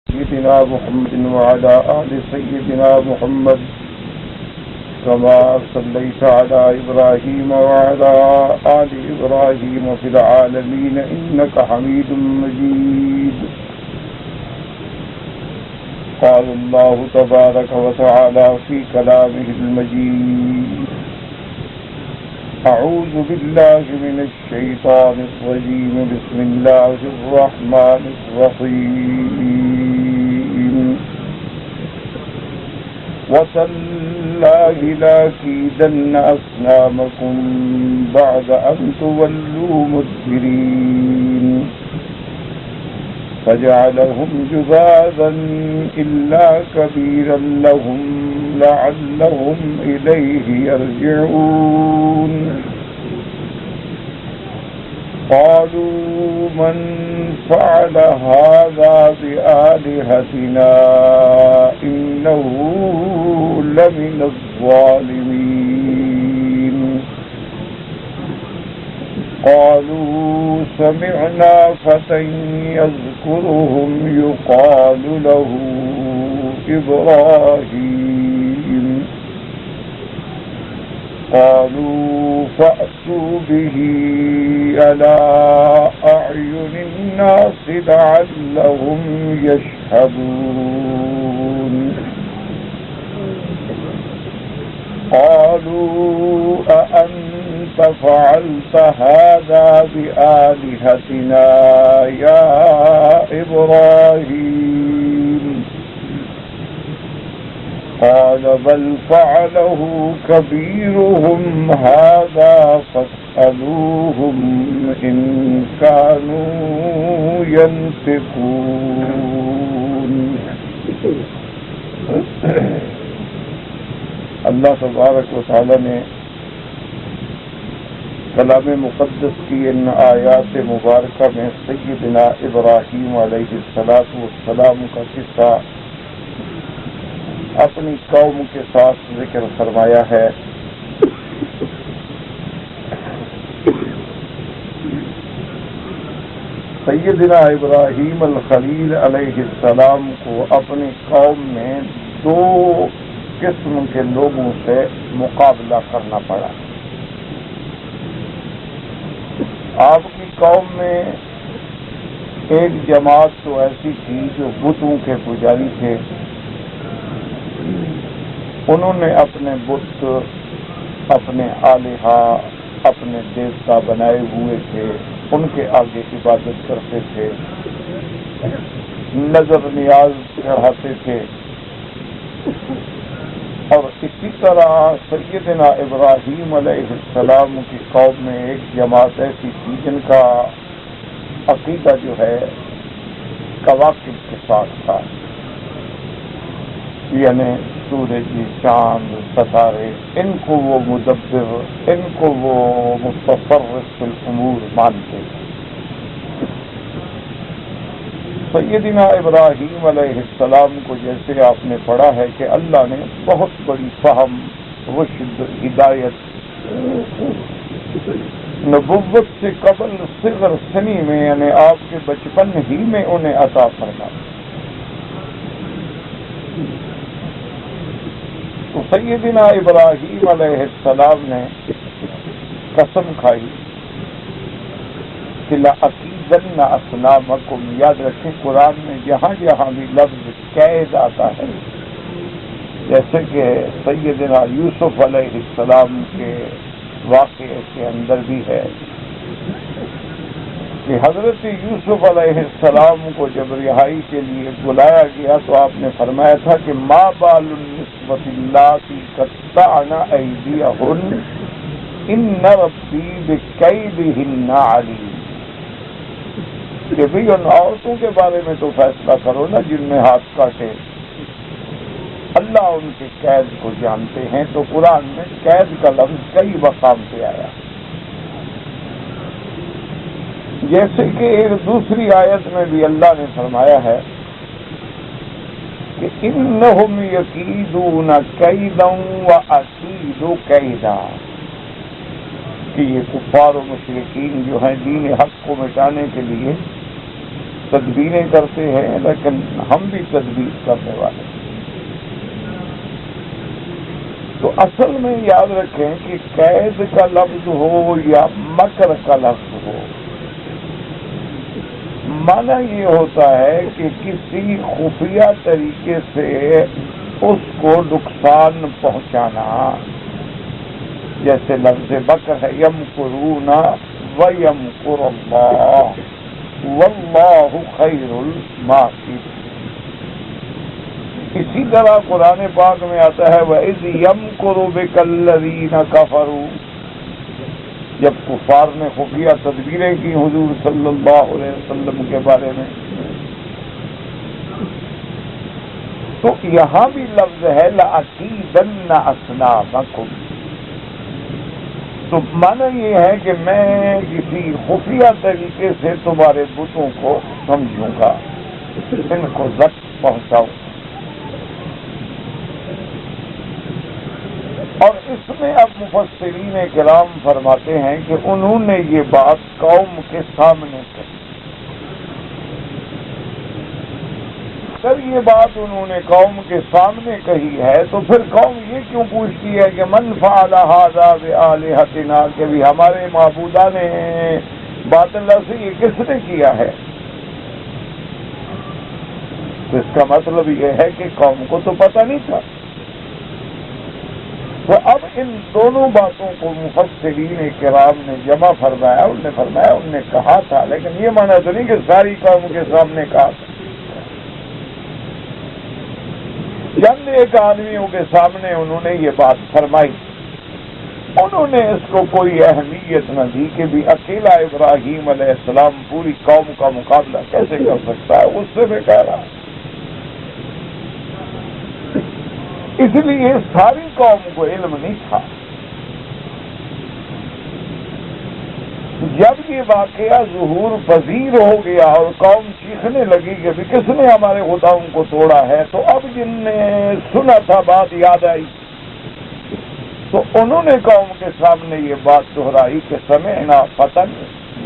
سيدنا محمد وعلى آل سيدنا محمد كما صليت على إبراهيم وعلى آل إبراهيم في العالمين إنك حميد مجيد. قال الله تبارك وتعالى في كلامه المجيد: أعوذ بالله من الشيطان الرجيم. بسم الله الرحمن الرحيم. وتالله لأكيدن أصنامكم بعد أن تولوا مدبرين فجعلهم جذاذا إلا كبيرا لهم لعلهم إليه يرجعون. قالوا من فعل هذا بآلهتنا إنه لمن الظالمين. قالوا سمعنا فتى يذكرهم يقال له إبراهيم. قالوا فأتوا به على أعين الناس لعلهم يشهدون. قالوا أأنت فعلت هذا بآلهتنا يا إبراهيم؟ قال بل فعله كبيرهم هذا فاسألوهم إن كانوا ينطقون. اللہ تبارک و تعالی نے کلام مقدس کی ان آیات مبارکہ میں سیدنا ابراہیم علیہ السلام کا قصہ اپنی قوم کے ساتھ ذکر فرمایا ہے. سیدنا ابراہیم الخلیل علیہ السلام کو اپنی قوم میں دو قسم کے لوگوں سے مقابلہ کرنا پڑا. آپ کی قوم میں ایک جماعت تو ایسی تھی جو بتوں کے پجاری تھے. انہوں نے اپنے بت، اپنے آلہہ، اپنے دیوتا بنائے ہوئے تھے. ان کے آگے عبادت کرتے تھے، نظر نیاز چڑھاتے تھے. اور اسی طرح سیدنا ابراہیم علیہ السلام کی قوم میں ایک جماعت ایسی تھی جن کا عقیدہ جو ہے کواکب کے ساتھ تھا، یعنی سورج، چاند، ستارے، ان کو وہ مدبر، ان کو وہ متصرف فی الامور مانتے. سیدنا ابراہیم علیہ السلام کو جیسے آپ نے پڑھا ہے کہ اللہ نے بہت بڑی فہم، رشد، ہدایت نبوت سے قبل صغر سنی میں، یعنی آپ کے بچپن ہی میں انہیں عطا فرما. تو سیدنا ابراہیم علیہ السلام نے قسم کھائی کہ لَأَكِيدَنَّ أَصْنَامَكُمْ. یاد رکھیں قرآن میں جہاں جہاں بھی لفظ قید آتا ہے، جیسے کہ سیدنا یوسف علیہ السلام کے واقعے کے اندر بھی ہے کہ حضرت یوسف علیہ السلام کو جب رہائی کے لیے بلایا گیا تو آپ نے فرمایا تھا کہ ما بال النسوۃ اللاتی قطعن ایدیہن ان ربی بکیدہن علیم. کہ بھی ان عورتوں کے بارے میں تو فیصلہ کرو نا جن میں ہاتھ کاٹے، اللہ ان کے قید کو جانتے ہیں. تو قرآن میں قید کا لفظ کئی مقام پہ آیا. جیسے کہ ایک دوسری آیت میں بھی اللہ نے فرمایا ہے کہ انہم یکیدون کیدا واکید کیدا، کہ یہ کفار و مشرکین جو ہیں دین حق کو مٹانے کے لیے تدبیریں کرتے ہیں، لیکن ہم بھی تدبیر کرنے والے ہیں۔ تو اصل میں یاد رکھیں کہ قید کا لفظ ہو یا مکر کا لفظ ہو، معنی یہ ہوتا ہے کہ کسی خفیہ طریقے سے اس کو نقصان پہنچانا، جیسے لفظ مکر ہے یمکرون ویمکر اللہ واللہ خیر الماکرین۔ اسی طرح قرآن پاک میں آتا ہے وَإِذْ يَمْكُرُ بِكَ الَّذِينَ كَفَرُوا، جب کفار نے خفیہ تدبیریں کی حضور صلی اللہ علیہ وسلم کے بارے میں، تو یہاں بھی لفظ ہے لَأَكِيدَنَّ أَصْنَامَكُمْ، تو معنی یہ ہے کہ میں کسی خفیہ طریقے سے تمہارے بتوں کو سمجھوں گا، ان کو زخم پہنچاؤں۔ اور اس میں اب مفسرین کرام فرماتے ہیں کہ انہوں نے یہ بات قوم کے سامنے کہی۔ جب یہ بات انہوں نے قوم کے سامنے کہی ہے تو پھر قوم یہ کیوں پوچھتی ہے کہ من فعل ھذا بآلہتنا، کہ بھی ہمارے معبودہ نے بات اللہ سے یہ کس نے کیا ہے؟ تو اس کا مطلب یہ ہے کہ قوم کو تو پتہ نہیں تھا۔ تو اب ان دونوں باتوں کو مفسرین کرام نے جمع فرمایا، انہوں نے کہا تھا، لیکن یہ معنی تو نہیں کہ ساری قوم کے سامنے کہا تھا، چند ایک آدمیوں کے سامنے انہوں نے یہ بات فرمائی۔ انہوں نے اس کو کوئی اہمیت نہ دی کہ بھی اکیلا ابراہیم علیہ السلام پوری قوم کا مقابلہ کیسے کر سکتا ہے، اس سے میں کہہ رہا ہوں۔ اس لیے ساری قوم کو علم نہیں تھا۔ جب یہ واقعہ ظہور پذیر ہو گیا اور قوم چیخنے لگی کہ بھی کس نے ہمارے خداؤں کو توڑا ہے، تو اب جن نے سنا تھا بات یاد آئی، تو انہوں نے قوم کے سامنے یہ بات دہرائی کہ سمعنا فتى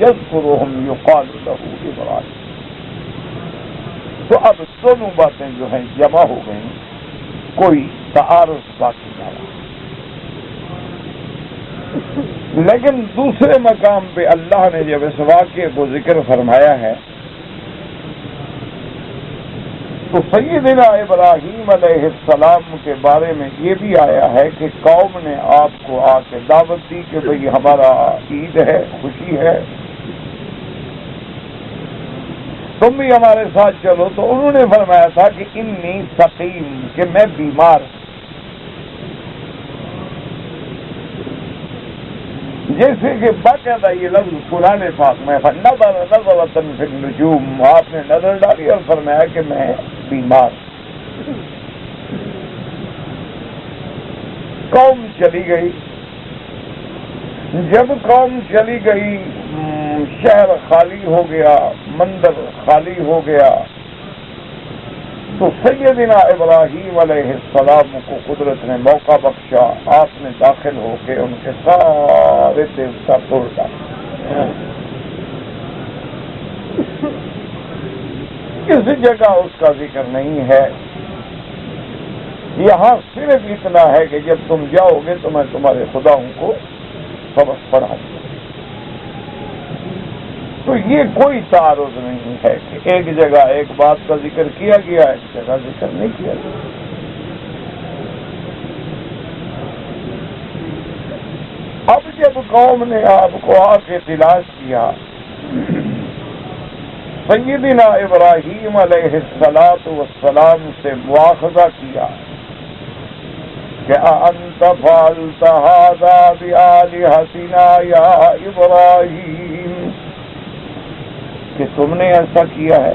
یذکرہم یقال لہ ابراہیم۔ تو اب دونوں باتیں جو ہیں جمع ہو گئیں، کوئی تعارض باقی نہ رہا۔ لیکن دوسرے مقام پہ اللہ نے جب اس واقعے کو ذکر فرمایا ہے تو سیدنا ابراہیم علیہ السلام کے بارے میں یہ بھی آیا ہے کہ قوم نے آپ کو آ کے دعوت دی کہ بھئی ہمارا عید ہے، خوشی ہے، تم بھی ہمارے ساتھ چلو۔ تو انہوں نے فرمایا تھا کہ انی سقیم، کہ میں بیمار ہوں۔ جیسے کہ باقاعدہ یہ لفظ قرآن پاک میں نظر نظرۃ فی النجوم، آپ نے نظر ڈالی اور فرمایا کہ میں بیمار ہوں۔ قوم چلی گئی۔ جب قوم چلی گئی، شہر خالی ہو گیا، مندر خالی ہو گیا، تو سیدنا ابراہیم علیہ السلام کو قدرت نے موقع بخشا، آپ نے داخل ہو کے ان کے سارے دیوتا توڑ ڈالے۔ کسی جگہ اس کا ذکر نہیں ہے، یہاں صرف اتنا ہے کہ جب تم جاؤ گے تو میں تمہارے خداؤں کو سبق پڑھاؤں گا۔ تو یہ کوئی تعارض نہیں ہے کہ ایک جگہ ایک بات کا ذکر کیا گیا، ایک جگہ ذکر نہیں کیا گیا۔ اب جب قوم نے آپ کو آ کے تلاش کیا، سیدنا ابراہیم علیہ السلام سے مواخذہ کیا کہ أأنت فعلت هذا بآلهتنا یا ابراہیم، کہ تم نے ایسا کیا ہے؟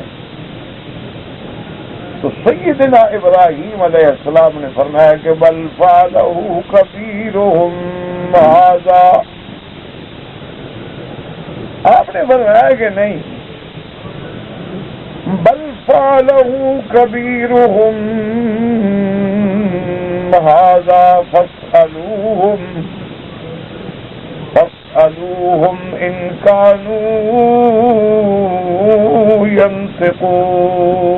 تو سیدنا ابراہیم علیہ السلام نے فرمایا کہ بل فعلہ کبیرہم ھذا، آپ نے فرمایا کہ نہیں، بل فعلہ کبیرہم ھذا فاسألوہم فاسألوهم إن كانوا ينطقون.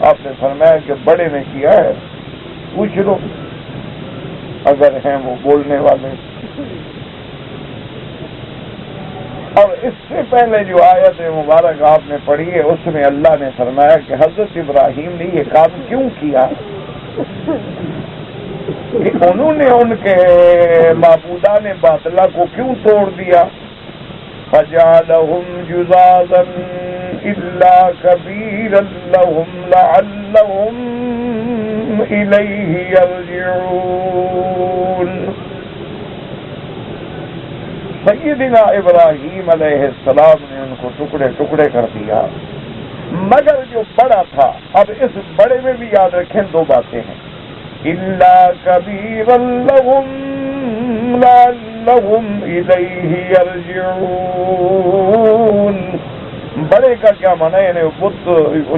آپ نے فرمایا کہ بڑے نے کیا ہے، پوچھ لو اگر ہیں وہ بولنے والے. اور اس سے پہلے جو آیت مبارک آپ نے پڑھی ہے اس میں اللہ نے فرمایا کہ حضرت ابراہیم نے یہ کام کیوں کیا، کہ انہوں نے ان کے معبودان باطلہ کو کیوں توڑ دیا. فَجَعَلَهُمْ جُذَاذًا إِلَّا كَبِيرًا لَهُمْ لَعَلَّهُمْ إِلَيْهِ يَرْجِعُونَ. سیدنا ابراہیم علیہ السلام نے ان کو ٹکڑے ٹکڑے کر دیا، مگر جو بڑا تھا، اب اس بڑے میں بھی یاد رکھیں دو باتیں ہیں، إِلَّا كَبِيرًا لَهُمْ لَعَلَّهُمْ إِلَيْهِ يَرْجِعُونَ. بڑے کا کیا معنی ہے، یعنی بت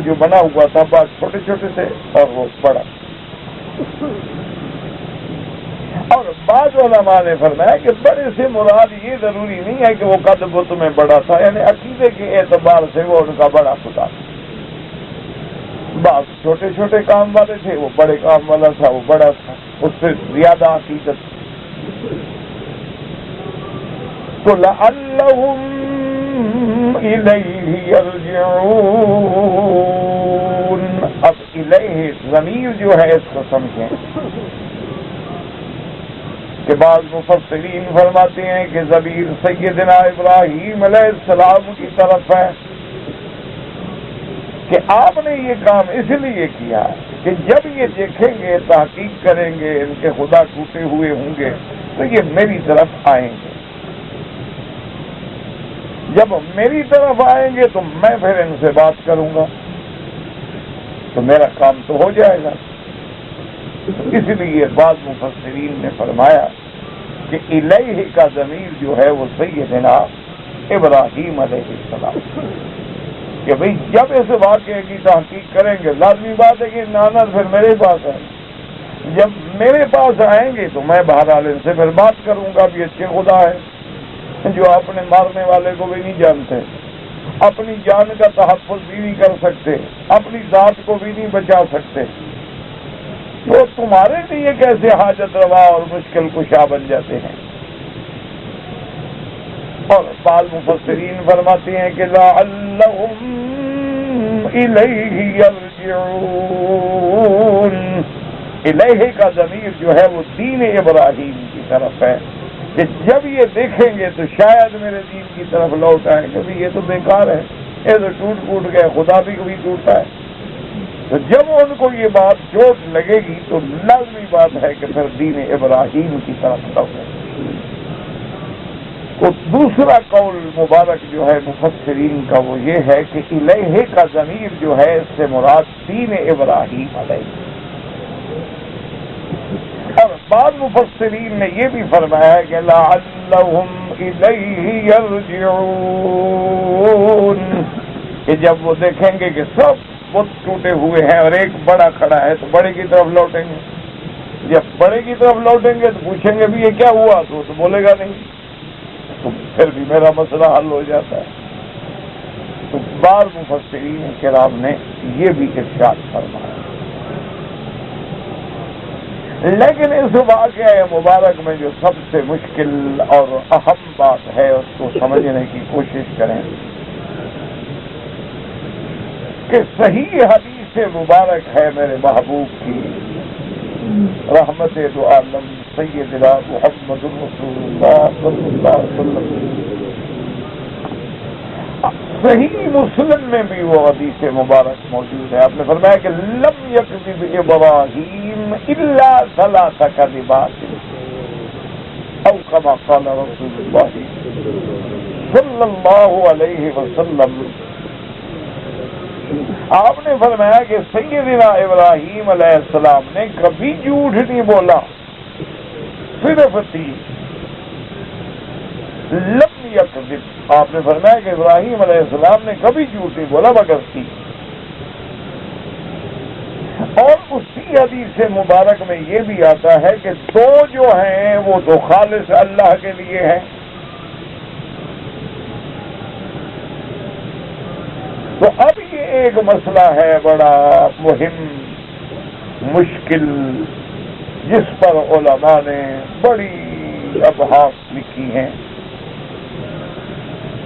جو بنا ہوا تھا بعض چھوٹے چھوٹے تھے اور وہ بڑا. اور بعض علماء نے فرمایا کہ بڑے سے مراد یہ ضروری نہیں ہے کہ وہ قد بت میں بڑا تھا، یعنی عقیدے کے اعتبار سے وہ ان کا بڑا خدا تھا. بعض چھوٹے چھوٹے کام والے تھے، وہ بڑے کام والا تھا، وہ بڑا تھا، اس سے زیادہ عقیدت. تو لعلہم الیہ یرجعون. اب الیہ ضمیر جو ہے اس کو سمجھیں کہ بعض مفسرین فرماتے ہیں کہ ضمیر سیدنا ابراہیم علیہ السلام کی طرف ہے، کہ آپ نے یہ کام اس لیے کیا کہ جب یہ دیکھیں گے، تحقیق کریں گے ان کے خدا ٹوٹے ہوئے ہوں گے تو یہ میری طرف آئیں گے. جب میری طرف آئیں گے تو میں پھر ان سے بات کروں گا تو میرا کام تو ہو جائے گا. اس لیے بعض مفسرین نے فرمایا کہ الیہ کا ضمیر جو ہے وہ سیدنا ابراہیم علیہ السلام، کہ بھئی جب اس واقعے کی تحقیق کریں گے لازمی بات ہے کہ نانا پھر میرے پاس آئیں. جب میرے پاس آئیں گے تو میں بہرحال ان سے پھر بات کروں گا. بھی اچھے خدا ہے جو اپنے مارنے والے کو بھی نہیں جانتے، اپنی جان کا تحفظ بھی نہیں کر سکتے، اپنی ذات کو بھی نہیں بچا سکتے، تو تمہارے لیے کیسے حاجت روا اور مشکل کشا بن جاتے ہیں. اور بعض مفسرین فرماتے ہیں کہ لعلہم الیہ یرجعون. الیہ کا ضمیر جو ہے وہ دین ابراہیم کی طرف ہے، کہ جب یہ دیکھیں گے تو شاید میرے دین کی طرف لوٹ آئیں کہ یہ تو بیکار ہے، یہ تو ٹوٹ پھوٹ گئے، خدا بھی کبھی ٹوٹتا ہے. تو جب ان کو یہ بات چوٹ لگے گی تو لازمی بات ہے کہ پھر دین ابراہیم کی طرف لوٹیں. تو دوسرا قول مبارک جو ہے مفسرین کا وہ یہ ہے کہ الیہ کا ضمیر جو ہے اس سے مراد دین ابراہیم علیہ. اور بعض مفسرین نے یہ بھی فرمایا کہ لعلہم الیہ یرجعون، کہ جب وہ دیکھیں گے کہ سب بت ٹوٹے ہوئے ہیں اور ایک بڑا کھڑا ہے تو بڑے کی طرف لوٹیں گے. جب بڑے کی طرف لوٹیں گے تو پوچھیں گے بھی یہ کیا ہوا، تو بولے گا نہیں، تو پھر بھی میرا مسئلہ حل ہو جاتا ہے. تو بعض مفسرین کرام نے یہ بھی ارشاد فرمایا. لیکن اس واقعہ مبارک میں جو سب سے مشکل اور اہم بات ہے اس کو سمجھنے کی کوشش کریں کہ صحیح حدیث مبارک ہے میرے محبوب کی رحمت دو عالم سیدنا محمد رسول اللہ صلی اللہ علیہ وسلم. صحیح مسلم میں بھی وہ حدیث مبارک موجود ہے. آپ نے فرمایا کہ لم یکذب ابراہیم الا ثلاث کذبات او کما قال رسول اللہ صلی اللہ علیہ وسلم. آپ نے فرمایا کہ سیدنا ابراہیم علیہ السلام نے کبھی جھوٹ نہیں بولا، صرف تین. لم یکذب، آپ نے فرمایا کہ ابراہیم علیہ السلام نے کبھی جھوٹ نہیں بولا مگر تین. اور اسی حدیث مبارک میں یہ بھی آتا ہے کہ دو جو ہیں وہ تو خالص اللہ کے لیے ہیں. تو اب یہ ایک مسئلہ ہے بڑا مہم مشکل، جس پر علماء نے بڑی ابحاث لکھی ہیں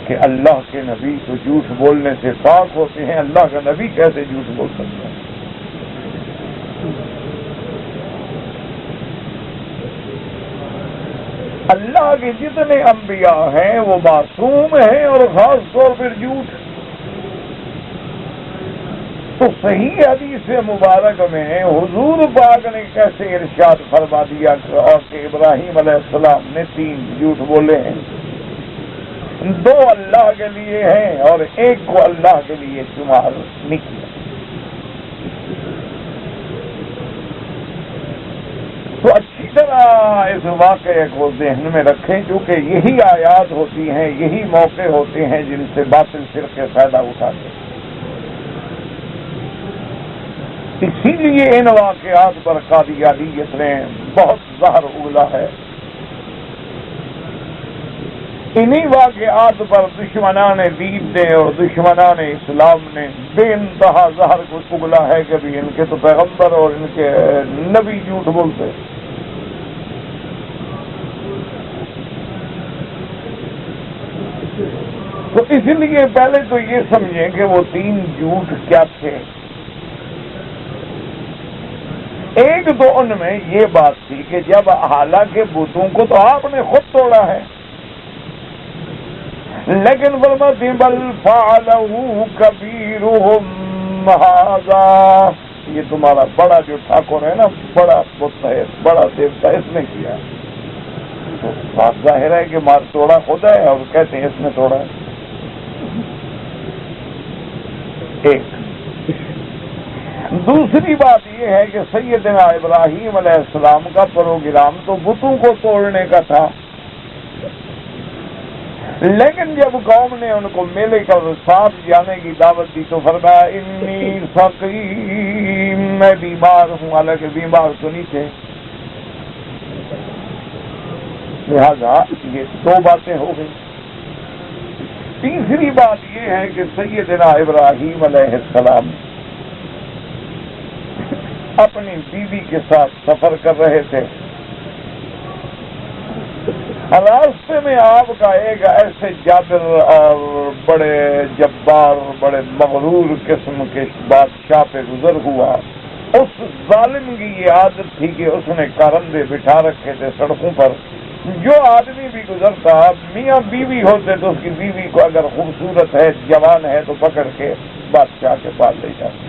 کہ اللہ کے نبی تو جھوٹ بولنے سے پاک ہوتے ہیں، اللہ کا نبی کیسے جھوٹ بول سکتا ہے؟ اللہ کے جتنے انبیاء ہیں وہ معصوم ہیں، اور خاص طور پر جھوٹ. تو صحیح حدیث مبارک میں حضور پاک نے کیسے ارشاد فرما دیا اور کہ ابراہیم علیہ السلام نے 3 جھوٹ بولے ہیں، 2 اللہ کے لیے ہیں اور 1 کو اللہ کے لیے شمار نہیں کیا. تو اچھی طرح اس واقعے کو ذہن میں رکھیں، کیونکہ یہی آیات ہوتی ہیں، یہی موقع ہوتے ہیں جن سے باطل فرقے فائدہ اٹھاتے ہیں. اسی لیے ان واقعات پر قادیانیت نے بہت زہر اگلا ہے. انہی واقعات پر دشمنان دین نے اور دشمنان اسلام نے بے انتہا زہر کو اگلا ہے کہ بھی ان کے تو پیغمبر اور ان کے نبی جھوٹ بولتے. تو اس لیے پہلے تو یہ سمجھیں کہ وہ 3 جھوٹ کیا تھے. ایک تو ان میں یہ بات تھی کہ جب حالانکہ بتوں کو تو آپ نے خود توڑا ہے، لیکن فرماتے بل فعلہ کبیرہم ھذا، یہ تمہارا بڑا جو ٹھاکر ہے نا، بڑا بت ہے، بڑا دیوتا، اس نے کیا. تو بات ظاہر ہے کہ مار توڑا خود ہے اور کہتے ہیں اس نے توڑا ہے. ایک دوسری بات یہ ہے کہ سیدنا ابراہیم علیہ السلام کا پروگرام تو بتوں کو توڑنے کا تھا، لیکن جب قوم نے ان کو میلے کا ساتھ جانے کی دعوت دی تو فرمایا انی سقیم، میں بیمار ہوں، حالانکہ بیمار تو نہیں تھے. لہذا یہ 2 باتیں ہو گئی. تیسری بات یہ ہے کہ سیدنا ابراہیم علیہ السلام اپنی بیوی کے ساتھ سفر کر رہے تھے. راستے میں آپ کا ایک ایسے جابر اور بڑے جبار، بڑے مغرور قسم کے بادشاہ پہ گزر ہوا. اس ظالم کی یہ عادت تھی کہ اس نے کارندے بٹھا رکھے تھے سڑکوں پر. جو آدمی بھی گزرتا، میاں بیوی ہوتے تو اس کی بیوی کو اگر خوبصورت ہے، جوان ہے تو پکڑ کے بادشاہ کے پاس لے جاتے.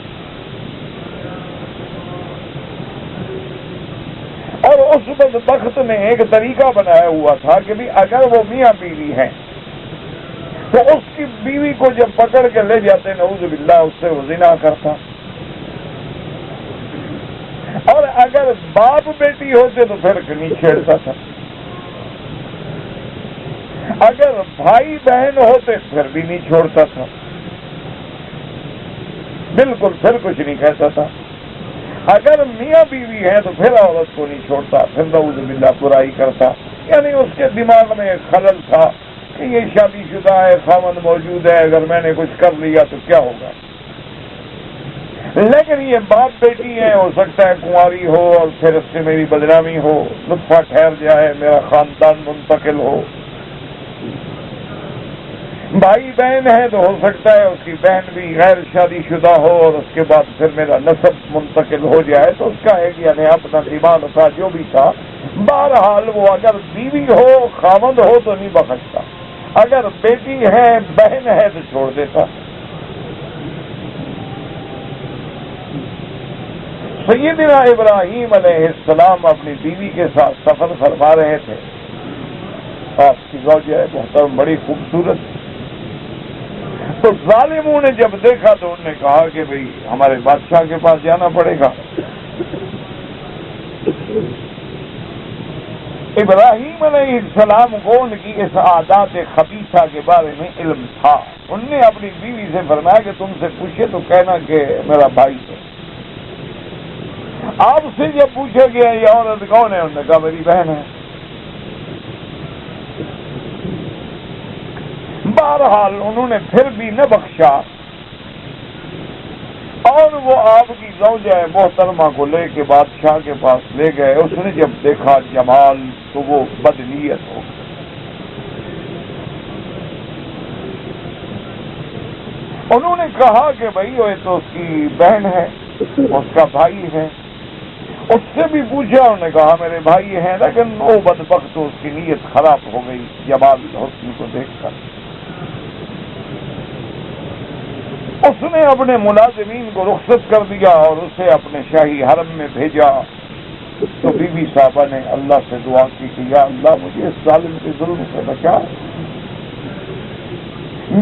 اور اس بدبخت نے ایک طریقہ بنایا ہوا تھا کہ بھی اگر وہ میاں بیوی ہیں تو اس کی بیوی کو جب پکڑ کے لے جاتے نعوذ باللہ اس سے وہ زنا کرتا. اور اگر باپ بیٹی ہوتے تو پھر نہیں چھیڑتا تھا. اگر بھائی بہن ہوتے پھر بھی نہیں چھوڑتا تھا، بالکل پھر کچھ نہیں کہتا تھا. اگر میاں بیوی ہے تو پھر عورت کو نہیں چھوڑتا، پھر نعوذ باللہ برائی کرتا. یعنی اس کے دماغ میں ایک خلل تھا کہ یہ شادی شدہ ہے، خاوند موجود ہے، اگر میں نے کچھ کر لیا تو کیا ہوگا. لیکن یہ باپ بیٹی ہے، ہو سکتا ہے کنواری ہو اور پھر اس سے میری بدنامی ہو، نطفہ ٹھہر جائے، میرا خاندان منتقل ہو. بھائی بہن ہے تو ہو سکتا ہے اس کی بہن بھی غیر شادی شدہ ہو اور اس کے بعد پھر میرا نسب منتقل ہو جائے. تو اس کا ایک یعنی اپنا دماغ تھا جو بھی تھا. بہرحال وہ اگر بیوی ہو، خاوند ہو تو نہیں بخشتا، اگر بیٹی ہے، بہن ہے تو چھوڑ دیتا. سیدنا ابراہیم علیہ السلام اپنی بیوی کے ساتھ سفر فرما رہے تھے. آپ کی زوجہ محترم بڑی خوبصورت. تو ظالموں نے جب دیکھا تو انہوں نے کہا کہ بھئی ہمارے بادشاہ کے پاس جانا پڑے گا. ابراہیم علیہ السلام کو ان کی اس عادات خبیثہ کے بارے میں علم تھا. انہوں نے اپنی بیوی سے فرمایا کہ تم سے پوچھے تو کہنا کہ میرا بھائی ہے. آپ سے جب پوچھا گیا یہ عورت کون ہے، انہوں نے کہا میری بہن ہے۔ بہرحال انہوں نے پھر بھی نہ بخشا، اور وہ آپ کی زوجہ محترمہ کو لے کے بادشاہ کے پاس لے گئے۔ اس نے جب دیکھا جمال تو وہ بدنیت ہو گئی۔ انہوں نے کہا کہ بھائی وہ تو اس کی بہن ہے، اس کا بھائی ہے۔ اس سے بھی پوچھا، انہوں نے کہا میرے بھائی ہیں، لیکن وہ بدبخت تو اس کی نیت خراب ہو گئی جمال حسن کو دیکھ کر۔ اس نے اپنے ملازمین کو رخصت کر دیا اور اسے اپنے شاہی حرم میں بھیجا۔ تو بی بی صاحبہ نے اللہ سے دعا کی کہ یا اللہ مجھے اس ظالم کے ظلم سے بچا،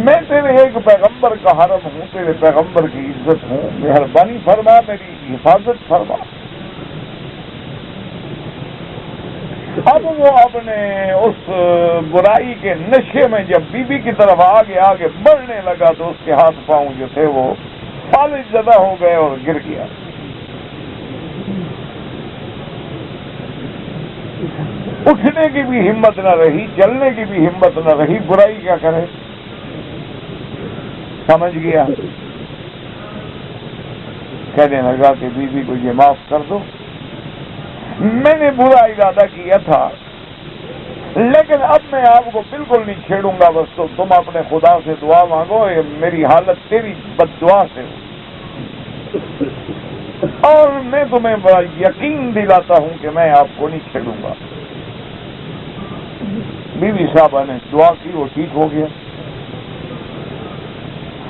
میں تیرے ایک پیغمبر کا حرم ہوں، تیرے پیغمبر کی عزت ہوں، مہربانی فرما میری حفاظت فرما۔ اب وہ اپنے اس برائی کے نشے میں جب بی بی کی طرف آگے بڑھنے لگا تو اس کے ہاتھ پاؤں جو تھے وہ فالج زدہ ہو گئے اور گر گیا۔ اٹھنے کی بھی ہمت نہ رہی، چلنے کی بھی ہمت نہ رہی، برائی کیا کرے، سمجھ گیا۔ کہنے لگا کہ بیوی کو یہ معاف کر دو، میں نے برا ارادہ کیا تھا لیکن اب میں آپ کو بالکل نہیں چھیڑوں گا، بس تو تم اپنے خدا سے دعا مانگو، میری حالت تیری بد دعا سے ہو، اور میں تمہیں بڑا یقین دلاتا ہوں کہ میں آپ کو نہیں چھیڑوں گا۔ بیوی صاحبہ نے دعا کی، وہ ٹھیک ہو گیا۔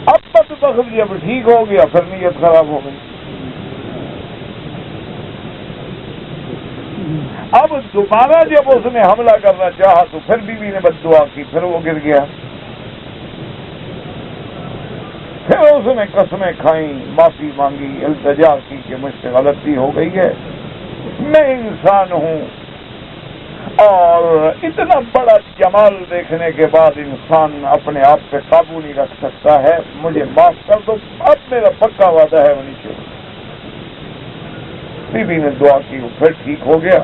اب بدبخت جب ٹھیک ہو گیا پھر نیت خراب ہو گئی۔ اب دوبارہ جب اس نے حملہ کرنا چاہا تو پھر بیوی نے بد دعا کی، پھر وہ گر گیا۔ پھر اس نے قسمیں کھائیں، معافی مانگی، التجا کی کہ مجھ سے غلطی ہو گئی ہے، میں انسان ہوں، اور اتنا بڑا جمال دیکھنے کے بعد انسان اپنے آپ پہ قابو نہیں رکھ سکتا ہے، مجھے معاف کر دو، اب میرا پکا وعدہ ہے وہ نیچے۔ بیوی نے دعا کی، وہ پھر ٹھیک ہو گیا،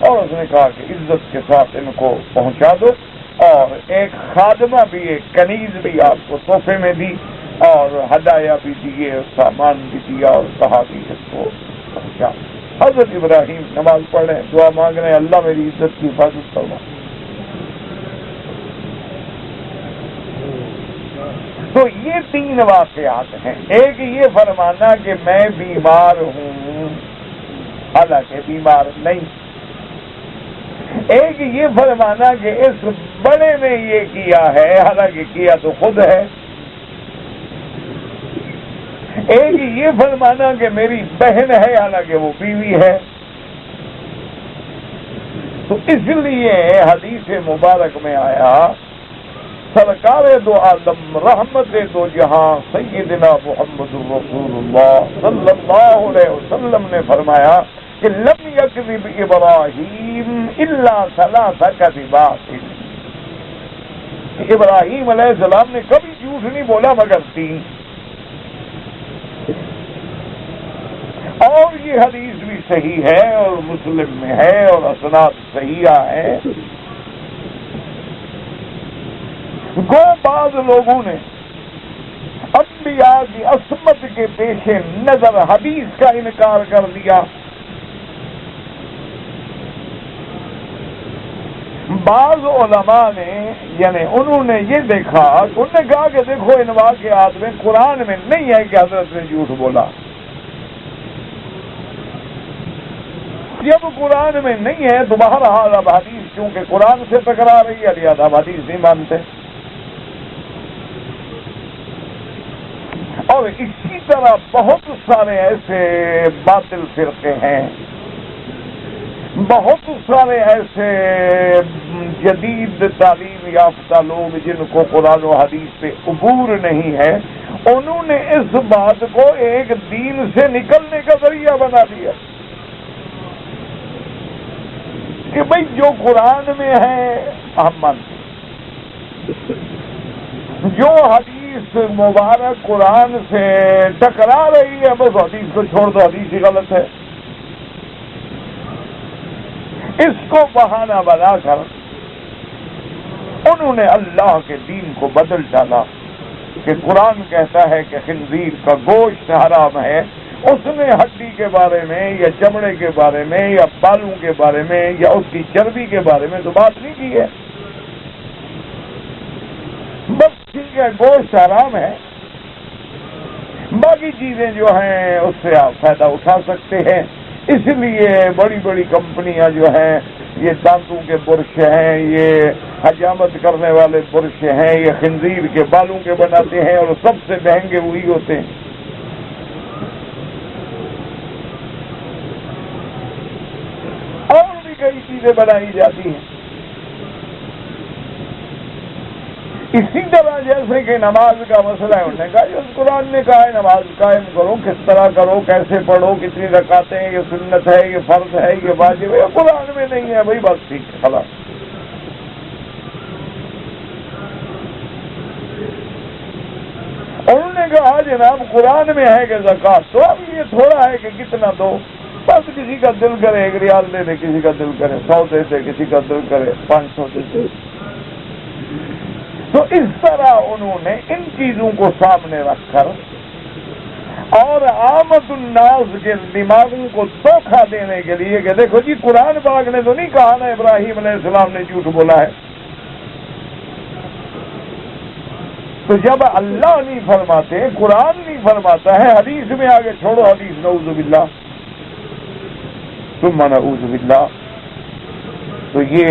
اور اس نے کہا کہ عزت کے ساتھ ان کو پہنچا دو، اور ایک خادمہ بھی، ایک کنیز بھی آپ کو تحفے میں دی، اور ہدایہ بھی دیے، سامان بھی دیا، اور کہا کہ اس کو پہنچا۔ حضرت ابراہیم نماز پڑھ رہے ہیں، دعا مانگ رہے ہیں، اللہ میری عزت کی حفاظت فرما۔ تو یہ تین واقعات ہیں، ایک یہ فرمانا کہ میں بیمار ہوں حالانکہ بیمار نہیں، ایک یہ فرمانا کہ اس بڑے نے یہ کیا ہے حالانکہ کیا تو خود ہے، ایک یہ فرمانا کہ میری بہن ہے حالانکہ وہ بیوی ہے۔ تو اس لیے حدیث مبارک میں آیا، سرکار دو عالم رحمت دو جہاں سیدنا محمد رسول اللہ صلی اللہ علیہ وسلم نے فرمایا کہ لم یکذب ابراہیم الا ثلاث کذبات، ابراہیم علیہ السلام نے کبھی جھوٹ نہیں بولا مگر تین۔ اور یہ حدیث بھی صحیح ہے اور مسلم میں ہے اور اسناد صحیحہ ہے۔ گو بعض لوگوں نے انبیاء کی عصمت کے پیش نظر حدیث کا انکار کر دیا، بعض علماء نے یعنی انہوں نے یہ دیکھا، انہوں نے کہا کہ دیکھو ان واقعات میں قرآن میں نہیں ہے کہ حضرت نے جھوٹ بولا، جب قرآن میں نہیں ہے تو بہرحال اب حدیث چونکہ قرآن سے ٹکرا رہی ہے لہذا اب حدیث نہیں مانتے۔ اور اسی طرح بہت سارے ایسے باطل فرقے ہیں، بہت سارے ایسے جدید تعلیم یافتہ لوگ جن کو قرآن و حدیث پہ عبور نہیں ہے، انہوں نے اس بات کو ایک دین سے نکلنے کا ذریعہ بنا دیا کہ بھئی جو قرآن میں ہے ہم مانتے ہیں، جو حدیث مبارک قرآن سے ٹکرا رہی ہے بس حدیث کو چھوڑ دو، حدیث ہی غلط ہے۔ اس کو بہانہ بنا کر انہوں نے اللہ کے دین کو بدل ڈالا کہ قرآن کہتا ہے کہ خنزیر کا گوشت حرام ہے، اس نے ہڈی کے بارے میں یا چمڑے کے بارے میں یا بالوں کے بارے میں یا اس کی چربی کے بارے میں تو بات نہیں کی ہے، بس ٹھیک ہے گوشت حرام ہے، باقی چیزیں جو ہیں اس سے آپ فائدہ اٹھا سکتے ہیں۔ اس لیے بڑی بڑی کمپنیاں جو ہیں یہ دانتوں کے برش ہیں، یہ حجامت کرنے والے برش ہیں، یہ خنزیر کے بالوں کے بناتے ہیں اور سب سے مہنگے وہی ہوتے ہیں۔ اور بھی کئی چیزیں بنائی جاتی ہیں۔ اسی طرح جیسے کہ نماز کا مسئلہ ہے، انہوں نے کہا جو قرآن نے کہا ہے نماز قائم کرو، کس طرح کرو، کیسے پڑھو، کتنی رکعتیں ہیں، یہ سنت ہے، یہ فرض ہے، یہ واجب ہے، یہ قرآن میں نہیں ہے، بھائی بس ٹھیک ہے خلاص۔ انہوں نے کہا جناب قرآن میں ہے کہ زکوٰۃ، تو اب یہ تھوڑا ہے کہ کتنا دو، بس کسی کا دل کرے 1 ریال دے دے، کسی کا دل کرے 100 دے دے، کسی کا دل کرے 500 دے دے۔ تو اس طرح انہوں نے ان چیزوں کو سامنے رکھ کر اور عامت الناس کے دماغوں کو دھوکہ دینے کے لیے کہ دیکھو جی قرآن پاک نے تو نہیں کہا نا ابراہیم علیہ السلام نے جھوٹ بولا ہے، تو جب اللہ نہیں فرماتے، قرآن نہیں فرماتا ہے، حدیث میں آگے چھوڑو حدیث، نعوذ باللہ ثم نعوذ باللہ، تو یہ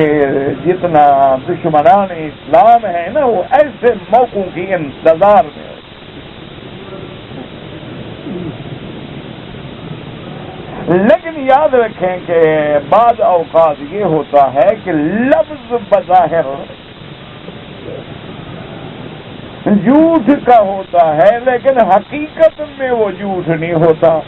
جتنا دشمنان اسلام ہے نا وہ ایسے موقعوں کی انتظار میں ہے۔ لیکن یاد رکھیں کہ بعض اوقات یہ ہوتا ہے کہ لفظ بظاہر جھوٹ کا ہوتا ہے لیکن حقیقت میں وہ جھوٹ نہیں ہوتا۔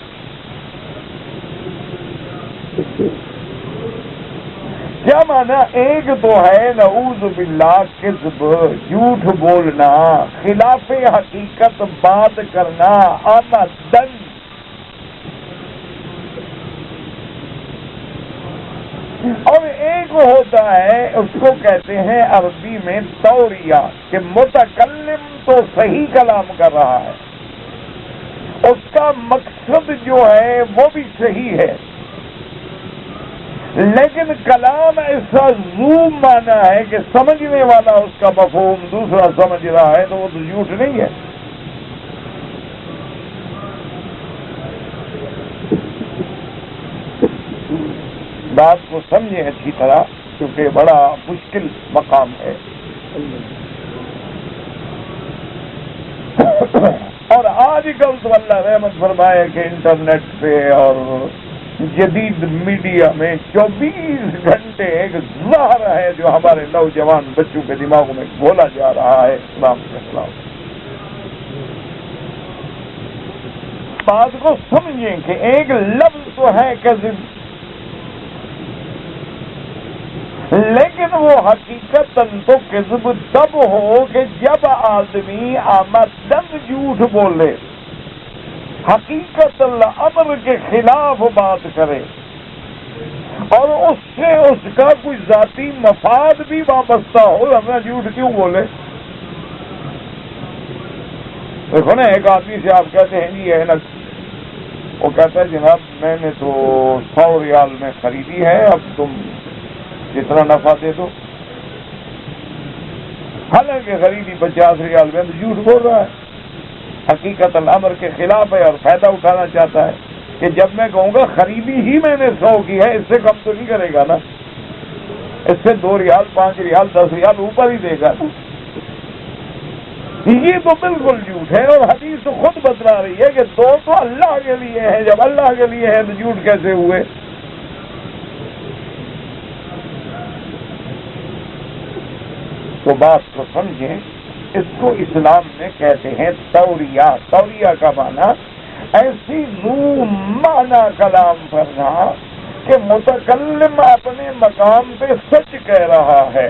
کیا مانا؟ ایک تو ہے نعوذ باللہ کذب، جھوٹ بولنا، خلاف حقیقت بات کرنا عمدن، اور ایک ہوتا ہے اس کو کہتے ہیں عربی میں توریہ، کہ متکلم تو صحیح کلام کر رہا ہے، اس کا مقصد جو ہے وہ بھی صحیح ہے، لیکن کلام ایسا زوم مانا ہے کہ سمجھنے والا اس کا مفہوم دوسرا سمجھ رہا ہے، تو وہ تو جھوٹ نہیں ہے۔ بات کو سمجھیں اچھی طرح کیونکہ بڑا مشکل مقام ہے۔ اور آج کل تو اللہ رحمت فرمائے کہ انٹرنیٹ پہ اور جدید میڈیا میں 24 گھنٹے ایک زہر ہے جو ہمارے نوجوان بچوں کے دماغوں میں گھولا جا رہا ہے اسلام کے خلاف۔ بات کو سمجھیں کہ ایک لفظ تو ہے کذب، لیکن وہ حقیقتاً تو کذب تب ہو کہ جب آدمی آمدن جھوٹ بولے، حقیقت الامر کے خلاف بات کرے اور اس سے اس کا کوئی ذاتی مفاد بھی وابستہ ہو، ہمیں جھوٹ کیوں بولے؟ دیکھو نا، ایک آدمی سے آپ کہتے ہیں جی ہے نا، وہ کہتا ہے جناب میں نے تو 100 ریال میں خریدی ہے، اب تم جتنا نفع دے دو، حالانکہ خریدی 50 ریال میں، تو جھوٹ بول رہا ہے، حقیقت الامر کے خلاف ہے اور فائدہ اٹھانا چاہتا ہے کہ جب میں کہوں گا خریدی ہی میں نے 100 کی ہے، اس سے کم تو نہیں کرے گا نا، اس سے 2 ریال 5 ریال 10 ریال اوپر ہی دے گا نا۔ یہ تو بالکل جھوٹ ہے، اور حدیث تو خود بتلا رہی ہے کہ 2 تو اللہ کے لیے ہے، جب اللہ کے لیے ہے تو جھوٹ کیسے ہوئے؟ تو بات کو سمجھیں، اس کو اسلام میں کہتے ہیں توریہ۔ توریہ کا معنی ایسی ذو معنی کلام کرنا کہ متکلم اپنے مقام پہ سچ کہہ رہا ہے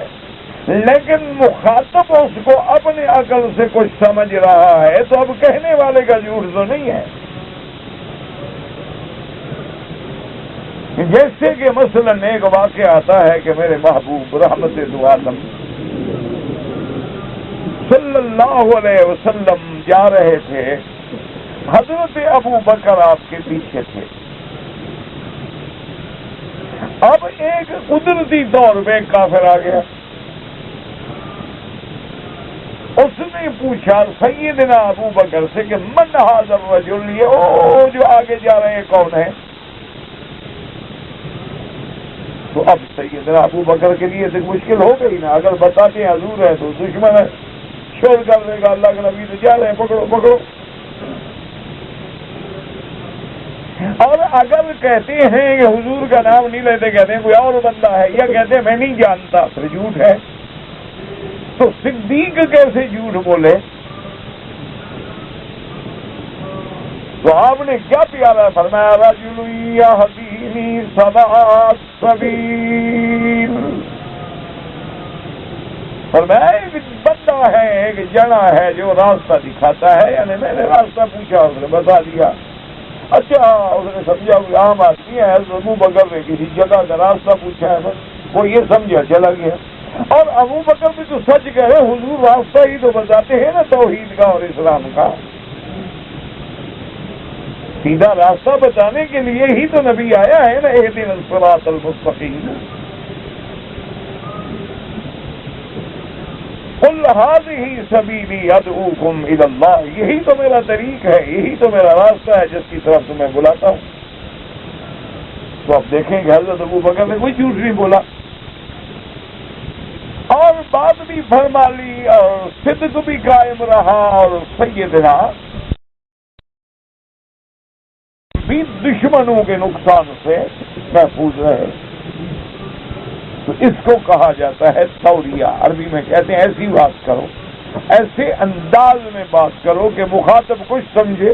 لیکن مخاطب اس کو اپنے عقل سے کچھ سمجھ رہا ہے، تو اب کہنے والے کا جھوٹ تو نہیں ہے۔ جیسے کہ مثلاً ایک واقعہ آتا ہے کہ میرے محبوب رحمت دو عالم صلی اللہ علیہ وسلم جا رہے تھے، حضرت ابو بکر آپ کے پیچھے تھے۔ اب ایک قدرتی طور پہ کافر آ گیا، اس نے پوچھا سیدنا ابو بکر سے کہ من ھذا الرجل، یہ جو آگے جا رہے ہیں کون ہے؟ تو اب سیدنا ابو بکر کے لیے تو مشکل ہو گئی نا، اگر بتاتے ہیں حضور ہے تو دشمن ہے، شور کر دے گا اللہ کے نبی تو جا رہے ہیں، پکڑو پکڑو۔ اور اگر کہتے ہیں کہ حضور کا نام نہیں لیتے، کہتے ہیں کوئی اور بندہ ہے، یا کہتے ہیں میں نہیں جانتا، پھر جھوٹ ہے۔ تو صدیق کیسے جھوٹ بولے؟ تو آپ نے کیا پیارا فرمایا، رجل یہدینی سواء السبیل، فرمایا ایک بندہ ہے، ایک جنا ہے جو راستہ دکھاتا ہے، یعنی میں نے راستہ پوچھا اس نے بتا دیا۔ اچھا اس نے سمجھا کہ عام آدمی ہے، ابو بکر نے کسی جگہ کا راستہ پوچھا ہے، بس وہ یہ سمجھا چلا گیا۔ اور ابو بکر بھی تو سچ کہے، حضور راستہ ہی تو بتاتے ہیں نا توحید کا اور اسلام کا، سیدھا راستہ بتانے کے لیے ہی تو نبی آیا ہے نا، اہدنا الصراط المستقیم، قل ھذہ سبیلی ادعوکم الی اللہ، یہی تو میرا طریق ہے، یہی تو میرا راستہ ہے جس کی طرف سے میں بلاتا ہوں۔ تو اب دیکھیں کہ حضرت ابو بکر نے کوئی جھوٹ نہیں بولا، اور بات بھی فرما لی اور صدق بھی قائم رہا، اور سیدنا بھی دشمنوں کے نقصان سے محفوظ رہے۔ تو اس کو کہا جاتا ہے توریہ، عربی میں کہتے ہیں ایسی بات کرو، ایسے انداز میں بات کرو کہ مخاطب کچھ سمجھے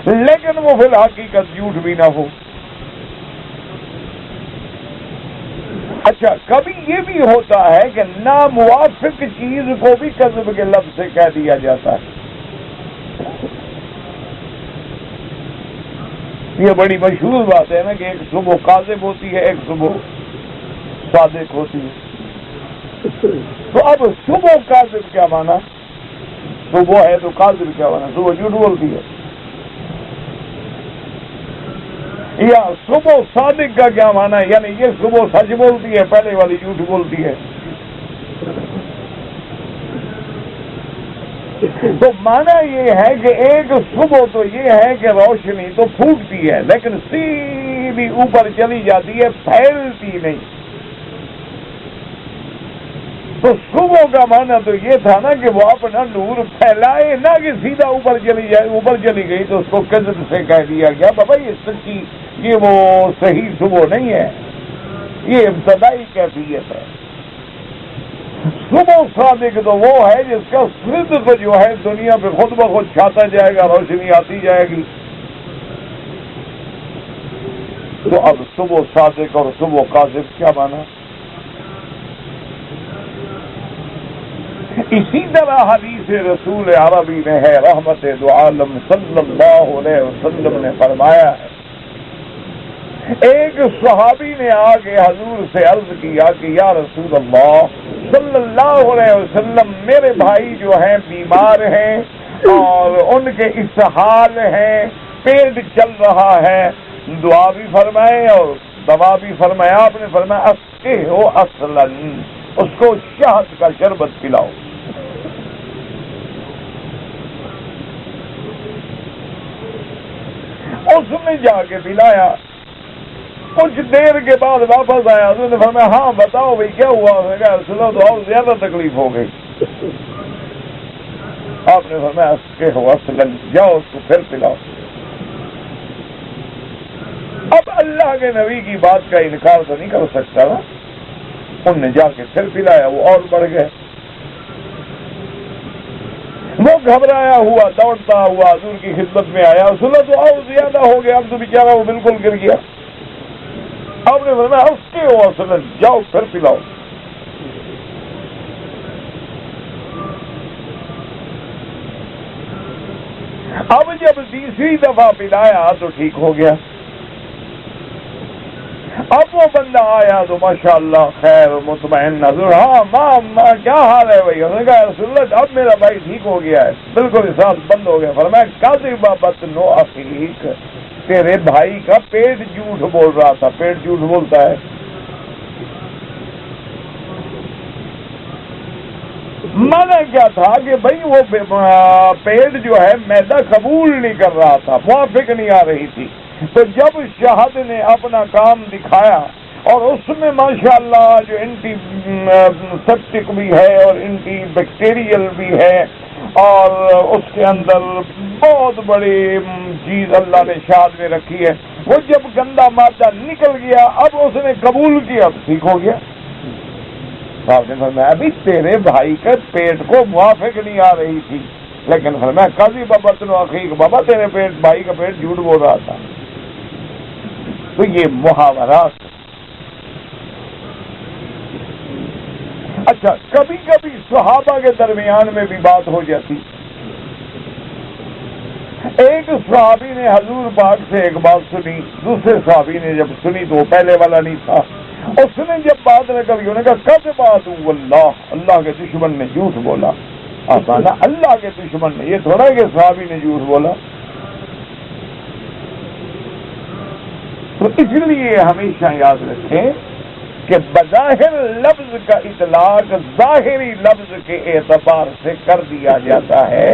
لیکن وہ فی الحقیقت جھوٹ بھی نہ ہو۔ اچھا کبھی یہ بھی ہوتا ہے کہ ناموافق چیز کو بھی کذب کے لفظ سے کہہ دیا جاتا ہے، یہ بڑی مشہور بات ہے نا کہ ایک صبح کاذب ہوتی ہے، ایک صبح صادق ہوتی ہے۔ تو اب صبح کاذب کیا مانا؟ صبح ہے تو کاذب کیا مانا؟ صبح جھوٹ بولتی ہے۔ یا صبح صادق کا کیا مانا؟ یعنی یہ صبح سچ بولتی ہے، پہلے والی جھوٹ بولتی ہے۔ تو مانا یہ ہے کہ ایک صبح تو یہ ہے کہ روشنی تو پھوٹتی ہے لیکن سیدھی اوپر چلی جاتی ہے، پھیلتی نہیں۔ تو صبح کا معنی تو یہ تھا نا کہ وہ اپنا نور پھیلائے، نہ کہ سیدھا اوپر چلی جائے، اوپر چلی گئی تو اس کو کذب سے کہہ دیا گیا بابا یہ سچی، یہ وہ صحیح صبح نہیں ہے، یہ ابتدائی کیفیت ہے۔ صبح صادق تو وہ ہے جس کا صدق جو ہے دنیا پہ خود بخود چھاتا جائے گا، روشنی آتی جائے گی۔ تو اب صبح صادق اور صبح کاذب کیا مانا؟ اسی طرح حدیث رسول عربی میں ہے، رحمت دو عالم صلی اللہ علیہ وسلم نے فرمایا ہے، ایک صحابی نے آ کے حضور سے عرض کیا کہ یا رسول اللہ صلی اللہ علیہ وسلم، میرے بھائی جو ہیں بیمار ہیں اور ان کے اسہال ہیں، پیٹ چل رہا ہے، دعا بھی فرمائے اور دوا بھی فرمایا۔ آپ نے فرمایا اسقہ ہو اصلاً، اس کو شہد کا شربت پلاؤ۔ اس نے جا کے پلایا، کچھ دیر کے بعد واپس آیا، اس نے فرمایا ہاں بتاؤ بھائی کیا ہوا؟ اس نے کہا رسول اللہ تو اور زیادہ تکلیف ہو گئی۔ آپ نے فرمایا اسقہ ہو اصلاً، جاؤ اس کو پھر پلاؤ۔ اب اللہ کے نبی کی بات کا انکار تو نہیں کر سکتا نا، ان نے جا کے پھر پلایا، وہ اور بڑھ گئے۔ وہ گھبرایا ہوا دوڑتا ہوا حضور کی خدمت میں آیا، رسول اللہ تو اور زیادہ ہو گیا، اب تو بیچارہ وہ بالکل گر گیا۔ آپ نے فرمایا اس کے ہو اصلاً، جاؤ پھر پلاؤ۔ اب جب تیسری دفعہ پلایا تو ٹھیک ہو گیا۔ اب وہ بندہ آیا تو ماشاءاللہ خیر مطمئن نظر، ہاں ماں کیا حال ہے بھائی؟ انہوں نے کہا رسول اللہ اب میرا بھائی ٹھیک ہو گیا ہے، بالکل احساس بند ہو گیا۔ فرمایا کاذب بطن اخیک، تیرے بھائی کا پیٹ جھوٹ بول رہا تھا۔ پیٹ جھوٹ بولتا ہے؟ مانا کیا تھا کہ بھائی وہ پیٹ جو ہے معدہ قبول نہیں کر رہا تھا، موافق نہیں آ رہی تھی۔ تو جب شہد نے اپنا کام دکھایا اور اس میں ماشاءاللہ جو اینٹی سیپٹک بھی ہے اور اینٹی بیکٹیریل بھی ہے اور اس کے اندر بہت بڑی چیز اللہ نے شہد میں رکھی ہے، وہ جب گندا مادہ نکل گیا اب اس نے قبول کیا اب ٹھیک ہو گیا۔ صاحب نے فرمایا ابھی تیرے بھائی کے پیٹ کو موافق نہیں آ رہی تھی، لیکن فرمایا کاذب بطن اخیک، بابا تیرے بھائی کا پیٹ جھوٹ بول رہا تھا۔ تو یہ محاورات۔ اچھا کبھی کبھی صحابہ کے درمیان میں بھی بات ہو جاتی۔ ایک صحابی نے حضور پاک سے ایک بات سنی، دوسرے صحابی نے جب سنی تو وہ پہلے والا نہیں تھا، اس نے جب بات نکل گئی انہوں نے کہا کب بات اللہ کے دشمن نے جھوٹ بولا۔ آسانا اللہ کے دشمن نے، یہ تھوڑا کہ صحابی نے جھوٹ بولا۔ تو اس لیے ہمیشہ یاد رکھیں کہ بظاہر لفظ کا اطلاق ظاہری لفظ کے اعتبار سے کر دیا جاتا ہے،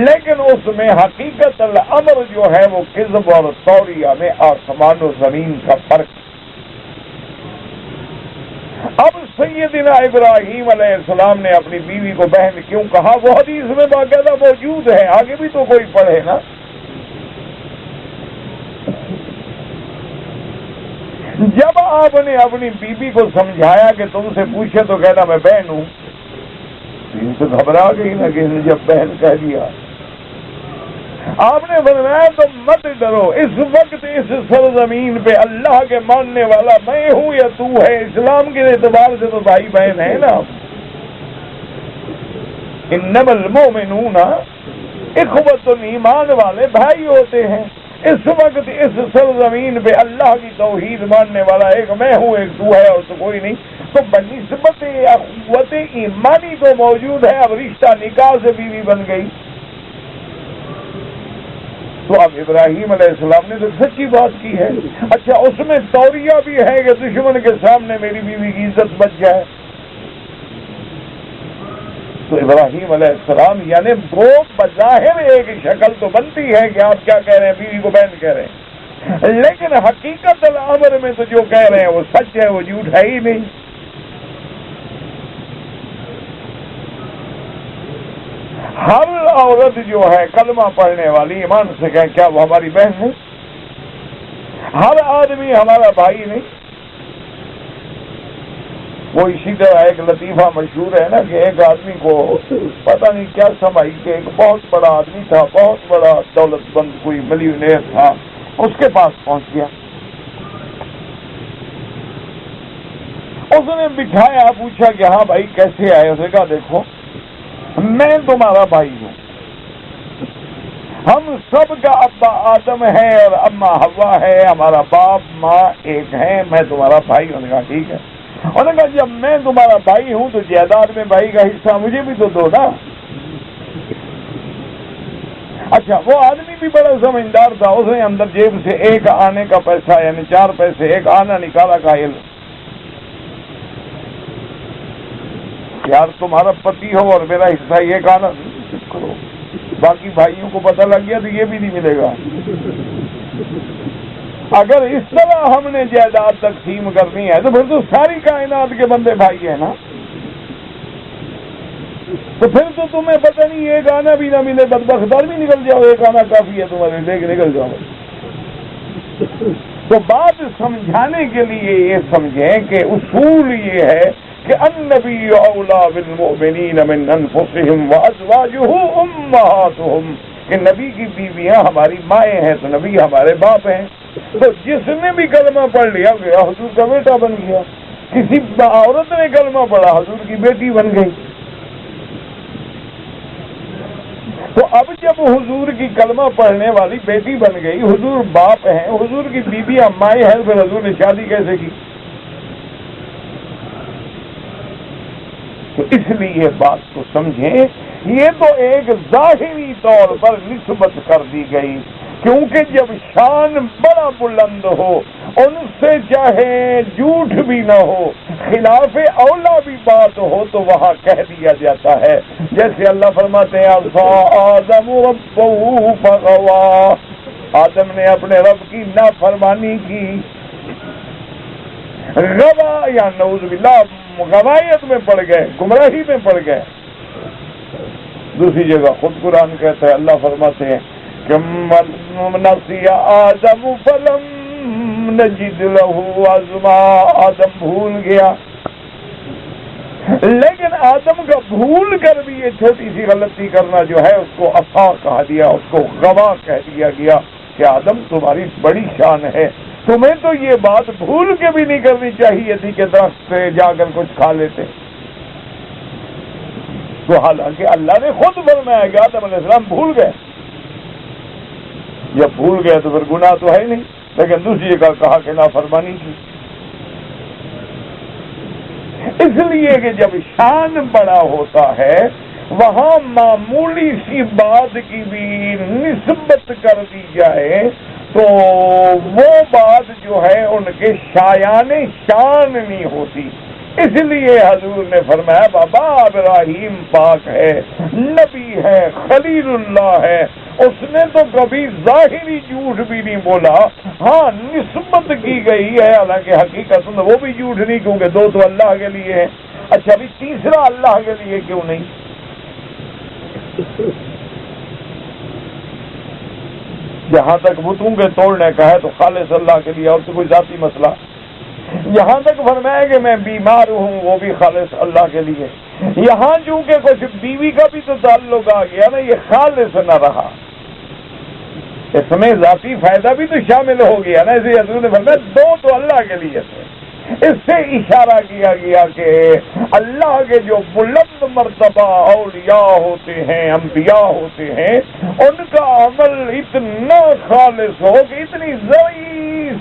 لیکن اس میں حقیقت الامر جو ہے وہ کذب اور توریہ میں آسمان و زمین کا فرق۔ اب سیدنا ابراہیم علیہ السلام نے اپنی بیوی کو بہن کیوں کہا؟ وہ حدیث میں باقاعدہ موجود ہے، آگے بھی تو کوئی پڑھے نا۔ جب آپ نے اپنی بیوی کو سمجھایا کہ تم سے پوچھے تو کہنا میں بہن ہوں، ان سے گھبرا گئی نا کہ جب بہن کہہ دیا۔ آپ نے فرمایا تم مت ڈرو، اس وقت اس سرزمین پہ اللہ کے ماننے والا میں ہوں یا تو ہے، اسلام کے اعتبار سے تو بھائی بہن ہے نا۔ انما المؤمنون اخوۃ، ایمان والے بھائی ہوتے ہیں۔ اس وقت اس سرزمین پہ اللہ کی توحید ماننے والا ایک میں ہوں، ایک تو ہے اور تو کوئی نہیں، تو بنسبت اخوت ایمانی تو موجود ہے۔ اب رشتہ نکاح سے بیوی بن گئی تو اب ابراہیم علیہ السلام نے تو سچی بات کی ہے۔ اچھا اس میں توریہ بھی ہے کہ دشمن کے سامنے میری بیوی کی عزت بچ جائے۔ تو ابراہیم علیہ السلام یعنی وہ بظاہر ایک شکل تو بنتی ہے کہ آپ کیا کہہ رہے ہیں، بیوی کو بہن کہہ رہے ہیں، لیکن حقیقت الامر میں تو جو کہہ رہے ہیں وہ سچ ہے، وہ جھوٹ ہے ہی نہیں۔ ہر عورت جو ہے کلمہ پڑھنے والی ایمان سے کہیں کیا وہ ہماری بہن ہے؟ ہر آدمی ہمارا بھائی نہیں؟ وہ اسی طرح ایک لطیفہ مشہور ہے نا کہ ایک آدمی کو پتہ نہیں کیا سمجھ کہ ایک بہت بڑا آدمی تھا، بہت بڑا دولت مند کوئی ملینئر تھا، اس کے پاس پہنچ گیا، اس نے بٹھایا، پوچھا کہ ہاں بھائی کیسے آئے؟ اس نے کہا دیکھو میں تمہارا بھائی ہوں، ہم سب کا ابا آدم ہے اور اماں حوا ہے، ہمارا باپ ماں ایک ہے، میں تمہارا بھائی ہوں۔ نے کہا ٹھیک ہے۔ انہوں نے کہا جب میں تمہارا بھائی ہوں تو جائیداد میں بھائی کا حصہ مجھے بھی تو دو نا۔ اچھا وہ آدمی بھی بڑا سمجھدار تھا، اس نے اندر جیب سے ایک آنے کا پیسہ یعنی 4 پیسے ایک آنا نکالا، قائل یار تمہارا پتی ہو اور میرا حصہ ایک آنا کرو، باقی بھائیوں کو پتہ لگ گیا تو یہ بھی نہیں ملے گا۔ اگر اس طرح ہم نے جائیداد تقسیم کرنی ہے تو پھر تو ساری کائنات کے بندے بھائی ہیں نا، تو پھر تو تمہیں پتہ نہیں ایک آنا بھی نہ ملے، بدبختار بھی نکل جاؤ، ایک آنا کافی ہے تمہارے، لے کے نکل جاؤ۔ تو بات سمجھانے کے لیے یہ سمجھیں کہ اصول یہ ہے کہ النبی اولیٰ بالمؤمنین من انفسہم وازواجہ امہاتہم، کہ نبی کی بیویاں ہماری مائیں ہیں تو نبی ہمارے باپ ہیں۔ تو جس نے بھی کلمہ پڑھ لیا گیا حضور کا بیٹا بن گیا، کسی عورت نے کلمہ پڑھا حضور کی بیٹی بن گئی۔ تو اب جب حضور کی کلمہ پڑھنے والی بیٹی بن گئی، حضور باپ ہیں، حضور کی بیوی امائی ہیں، پھر حضور نے شادی کیسے کی؟ تو اس لیے بات کو سمجھیں، یہ تو ایک ظاہری طور پر نسبت کر دی گئی، کیونکہ جب شان بڑا بلند ہو، ان سے چاہے جھوٹ بھی نہ ہو، خلاف اولا بھی بات ہو، تو وہاں کہہ دیا جاتا ہے۔ جیسے اللہ فرماتے ہیں عصا آدم ربہ فغوا، آدم نے اپنے رب کی نافرمانی کی، غوا یا نعوذ باللہ غوایت میں پڑ گئے، گمراہی میں پڑ گئے۔ دوسری جگہ خود قرآن کہتا ہے، اللہ فرماتے ہیں کہ نسی آدم فلم نجد لہ عزما، آدم بھول گیا، لیکن آدم کا بھول کر بھی یہ چھوٹی سی غلطی کرنا جو ہے اس کو عصا کہا دیا، اس کو غوا کہہ دیا گیا کہ آدم تمہاری بڑی شان ہے، تمہیں تو یہ بات بھول کے بھی نہیں کرنی چاہیے تھی کہ درخت سے جا کر کچھ کھا لیتے۔ تو حالانکہ اللہ نے خود فرمایا کہ آدم علیہ السلام بھول گئے، جب بھول گئے تو پھر گناہ تو ہے نہیں، لیکن دوسری جگہ کہا کہ نافرمانی کی۔ اس لیے کہ جب شان بڑا ہوتا ہے وہاں معمولی سی بات کی بھی نسبت کر دی جائے تو وہ بات جو ہے ان کے شایان شان نہیں ہوتی۔ اس لیے حضور نے فرمایا بابا ابراہیم پاک ہے، نبی ہے، خلیل اللہ ہے، اس نے تو کبھی ظاہری جھوٹ بھی نہیں بولا، ہاں نسبت کی گئی ہے، حالانکہ حقیقت وہ بھی جھوٹ نہیں، کیونکہ دو تو اللہ کے لیے ہے۔ اچھا بھی تیسرا اللہ کے لیے کیوں نہیں؟ جہاں تک بتوں کے توڑنے کا ہے تو خالص اللہ کے لیے، اور تو کوئی ذاتی مسئلہ۔ یہاں تک فرمایا کہ میں بیمار ہوں وہ بھی خالص اللہ کے لیے۔ یہاں چونکہ کچھ بیوی کا بھی تو تعلق آ گیا نا، یہ خالص نہ رہا، اس میں ذاتی فائدہ بھی تو شامل ہو گیا نا، اسے حضور نے فرمایا دو تو اللہ کے لیے تھے۔ اس سے اشارہ کیا گیا کہ اللہ کے جو بلند مرتبہ اولیاء ہوتے ہیں، انبیاء ہوتے ہیں، ان کا عمل اتنا خالص ہو کہ اتنی ذرا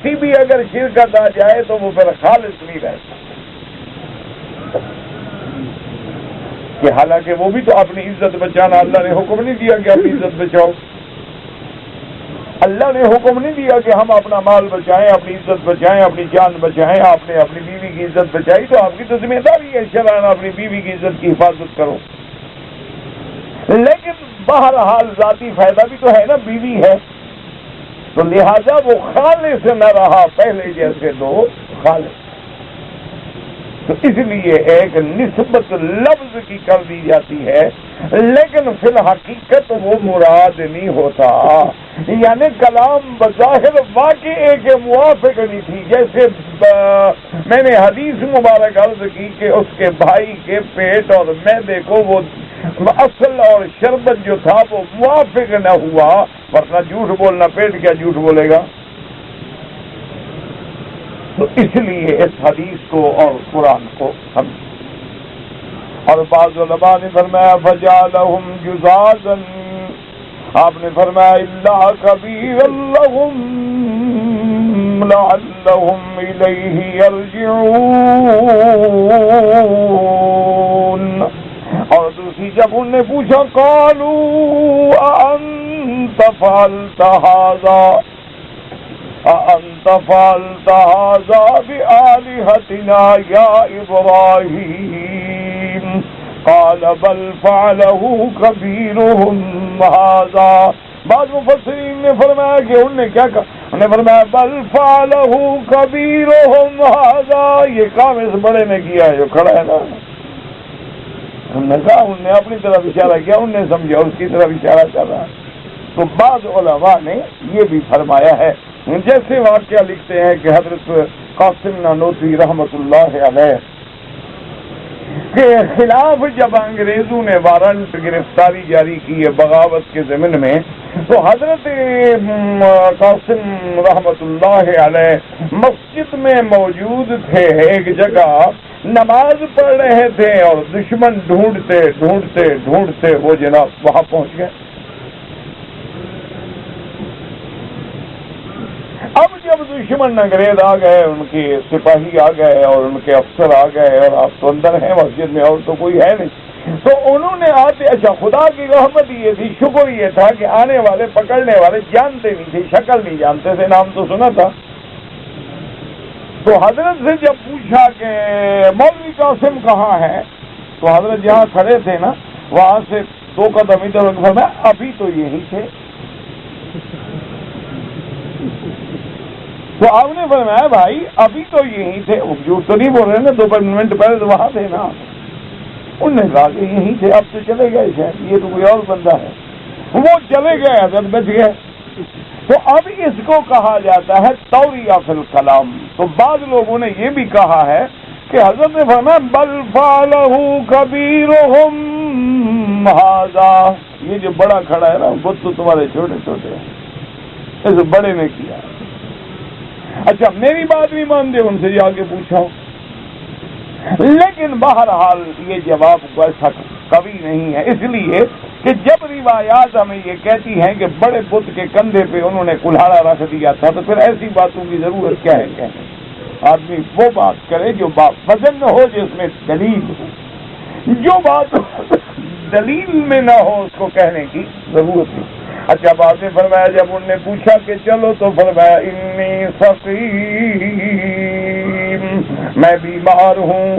سی بھی اگر شرکت آ جائے تو وہ پھر خالص نہیں رہتا، کہ حالانکہ وہ بھی تو اپنی عزت بچانا، اللہ نے حکم نہیں دیا کہ اپنی عزت بچاؤ، اللہ نے حکم نہیں دیا کہ ہم اپنا مال بچائیں، اپنی عزت بچائیں، اپنی جان بچائیں۔ آپ نے اپنی بیوی کی عزت بچائی تو آپ کی تو ذمہ داری ہے شرعاً اپنی بیوی کی عزت کی حفاظت کرو، لیکن بہرحال ذاتی فائدہ بھی تو ہے نا، بیوی ہے، تو لہذا وہ خالص نہ رہا پہلے جیسے دو خالص۔ تو اس لیے ایک نسبت لفظ کی کر دی جاتی ہے، لیکن فی الحقیقت وہ مراد نہیں ہوتا، یعنی کلام بظاہر واقعے کے موافق نہیں تھی۔ جیسے میں نے حدیث مبارک عرض کی کہ اس کے بھائی کے پیٹ اور معدے کو وہ اصل اور شربت جو تھا وہ موافق نہ ہوا، ورنہ جھوٹ بولنا، پیٹ کیا جھوٹ بولے گا؟ تو اس لیے اس حدیث کو اور قرآن کو اور بعض علماء نے فرمایا فجعلہم جزازا، آپ نے فرمایا الا کبیرا لہم لعلہم الیہ یرجعون۔ اور دوسری جب انہوں نے پوچھا قالوا اانت فعلت ھذا أأنت فعلت هذا بآلهتنا يا إبراهيم قال بل فعله كبيرهم هذا۔ بعض مفسرین نے فرمایا کہ انہوں نے کیا کہا، انہوں نے فرمایا بل فعله كبيرهم هذا، یہ کام اس بڑے نے کیا ہے جو کھڑا ہے نا۔ انہوں نے کہا، انہوں نے اپنی طرف اشارہ کیا، انہوں نے سمجھا اس کی طرف اشارہ کر رہا۔ تو بعض علماء نے یہ بھی فرمایا ہے، جیسے واقعہ لکھتے ہیں کہ حضرت قاسم نانوتوی رحمت اللہ علیہ کے خلاف جب انگریزوں نے وارنٹ گرفتاری جاری کی ہے بغاوت کے ضمن میں، تو حضرت قاسم رحمت اللہ علیہ مسجد میں موجود تھے، ایک جگہ نماز پڑھ رہے تھے اور دشمن ڈھونڈتے ڈھونڈتے ڈھونڈتے وہ جناب وہاں پہنچ گئے۔ اب جب دشمن انگریز آ گئے، ان کے سپاہی آ گئے اور ان کے افسر آ گئے، اور آپ تو اندر ہیں مسجد میں اور تو کوئی ہے نہیں، تو انہوں نے آتے، اچھا خدا کی رحمت یہ تھی، شکر یہ تھا کہ آنے والے پکڑنے والے جانتے نہیں تھے، شکل نہیں جانتے تھے، نام تو سنا تھا۔ تو حضرت سے جب پوچھا کہ مولوی قاسم کہاں ہے، تو حضرت جہاں کھڑے تھے نا وہاں سے 2 قدم ادھر فرمایا ابھی تو یہی تھے۔ تو آپ نے فرمایا بھائی ابھی تو یہی تھے، جھوٹ تو نہیں بول رہے نا، 2 منٹ پہلے تو وہاں تھے نا۔ انہوں نے کہا کہ یہی تھے، اب تو چلے گئے شاید، یہ تو کوئی اور بندہ ہے۔ وہ چلے گئے، حضرت بچ گئے۔ تو اب اس کو کہا جاتا ہے توریہ فی الکلام۔ تو بعض لوگوں نے یہ بھی کہا ہے کہ حضرت نے فرمایا بل فعلہ کبیرہم ھذا، یہ جو بڑا کھڑا ہے نا بت تو تمہارے چھوٹے چھوٹے ہیں، اس بڑے نے کیا۔ اچھا میری بات نہیں مانتے، ان سے جا کے پوچھا، لیکن بہرحال یہ جواب ایسا کبھی نہیں ہے، اس لیے کہ جب روایات ہمیں یہ کہتی ہیں کہ بڑے بت کے کندھے پہ انہوں نے کلہاڑا رکھ دیا تھا، تو پھر ایسی باتوں کی ضرورت کیا ہے؟ کہنے آدمی وہ بات کرے جو بات پسند ہو، جس میں دلیل ہو، جو بات دلیل میں نہ ہو اس کو کہنے کی ضرورت نہیں۔ اچھا بعد میں فرمایا جب انہوں نے پوچھا کہ چلو، تو فرمایا انی سقیم، میں بیمار ہوں۔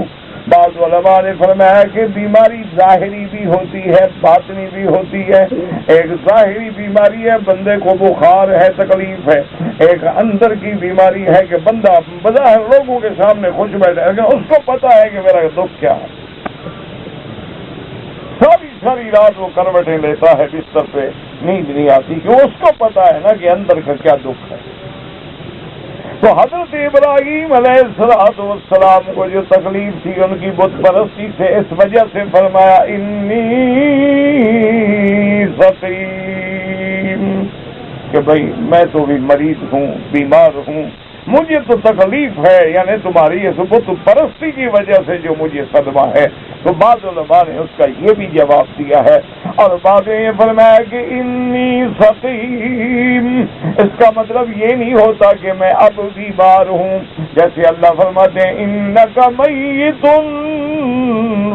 بعض علماء نے فرمایا کہ بیماری ظاہری بھی ہوتی ہے، باطنی بھی ہوتی ہے۔ ایک ظاہری بیماری ہے، بندے کو بخار ہے، تکلیف ہے۔ ایک اندر کی بیماری ہے کہ بندہ بظاہر لوگوں کے سامنے خوش بیٹھا ہے، لیکن اس کو پتا ہے کہ میرا دکھ کیا ہے۔ ساری رات وہ کروٹیں لیتا ہے بستر پہ، نیند نہیں آتی، کہ اس کو پتا ہے نا کہ اندر کا کیا دکھ ہے۔ تو حضرت ابراہیم علیہ السلام کو جو تکلیف تھی ان کی بت پرستی سے، اس وجہ سے فرمایا انی سقیم، کہ بھائی میں تو بھی مریض ہوں، بیمار ہوں، مجھے تو تکلیف ہے، یعنی تمہاری اس بت پرستی کی وجہ سے جو مجھے صدمہ ہے۔ تو بعض علماء نے اس کا یہ بھی جواب دیا ہے، اور بعد میں یہ فرمایا کہ انی سقیم، اس کا مطلب یہ نہیں ہوتا کہ میں اب بیمار ہوں، جیسے اللہ فرماتے ہیں انک میت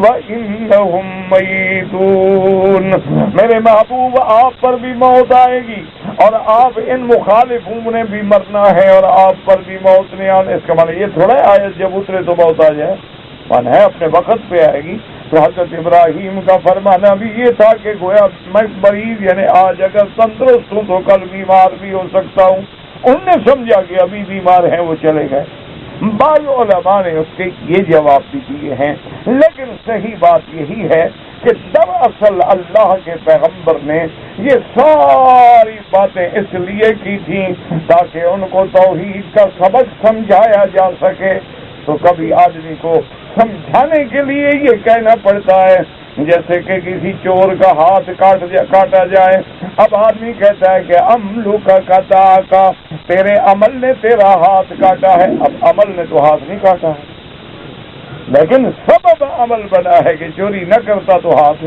وانہم میتون، میرے محبوب آپ پر بھی موت آئے گی اور آپ ان مخالفوں نے بھی مرنا ہے اور آپ پر بھی موت نہیں آنے۔ اس کا مطلب یہ تھوڑا ہے آیت جب اترے تو موت آ جائے، من ہے اپنے وقت پہ آئے گی۔ تو حضرت ابراہیم کا فرمانا بھی یہ تھا کہ گویا میں مریض، یعنی آج اگر تندرست ہوں تو کل بیمار بھی ہو سکتا ہوں۔ انہوں نے سمجھا کہ ابھی بیمار ہیں، وہ چلے گئے۔ بعض علماء نے اس کے یہ جواب بھی دیے ہیں، لیکن صحیح بات یہی ہے کہ دراصل اللہ کے پیغمبر نے یہ ساری باتیں اس لیے کی تھیں تاکہ ان کو توحید کا سبق سمجھایا جا سکے۔ تو کبھی آدمی کو سمجھانے کے لیے یہ کہنا پڑتا ہے، جیسے کہ کسی چور کا ہاتھ کاٹا جائے، اب آدمی کہتا ہے کہ عملو کا قطع کا، تیرے عمل نے تیرا ہاتھ کاٹا ہے۔ اب عمل نے تو ہاتھ نہیں کاٹا ہے، لیکن سبب عمل بنا ہے کہ چوری نہ کرتا تو ہاتھ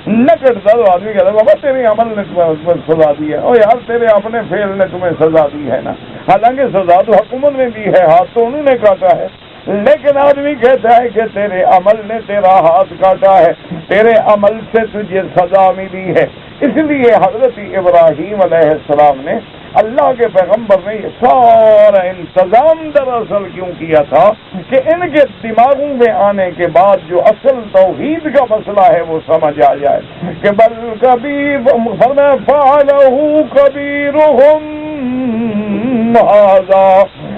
نہ کٹتا، تو آدمی کہتا ہے بابا تیرے عمل نے تمہیں سزا دی ہے، اور یار تیرے اپنے فعل نے تمہیں سزا دی ہے نا، حالانکہ سزا تو حکومت نے دی ہے، ہاتھ تو انہوں نے کاٹا ہے، لیکن آدمی کہتا ہے کہ تیرے عمل نے تیرا ہاتھ کاٹا ہے، تیرے عمل سے تجھے سزا ملی ہے۔ اس لیے حضرت ابراہیم علیہ السلام نے، اللہ کے پیغمبر نے یہ سارا انتظام دراصل کیوں کیا تھا کہ ان کے دماغوں میں آنے کے بعد جو اصل توحید کا مسئلہ ہے وہ سمجھ آ جائے کہ بل کبیر فعلہ کبیرہم ھذا،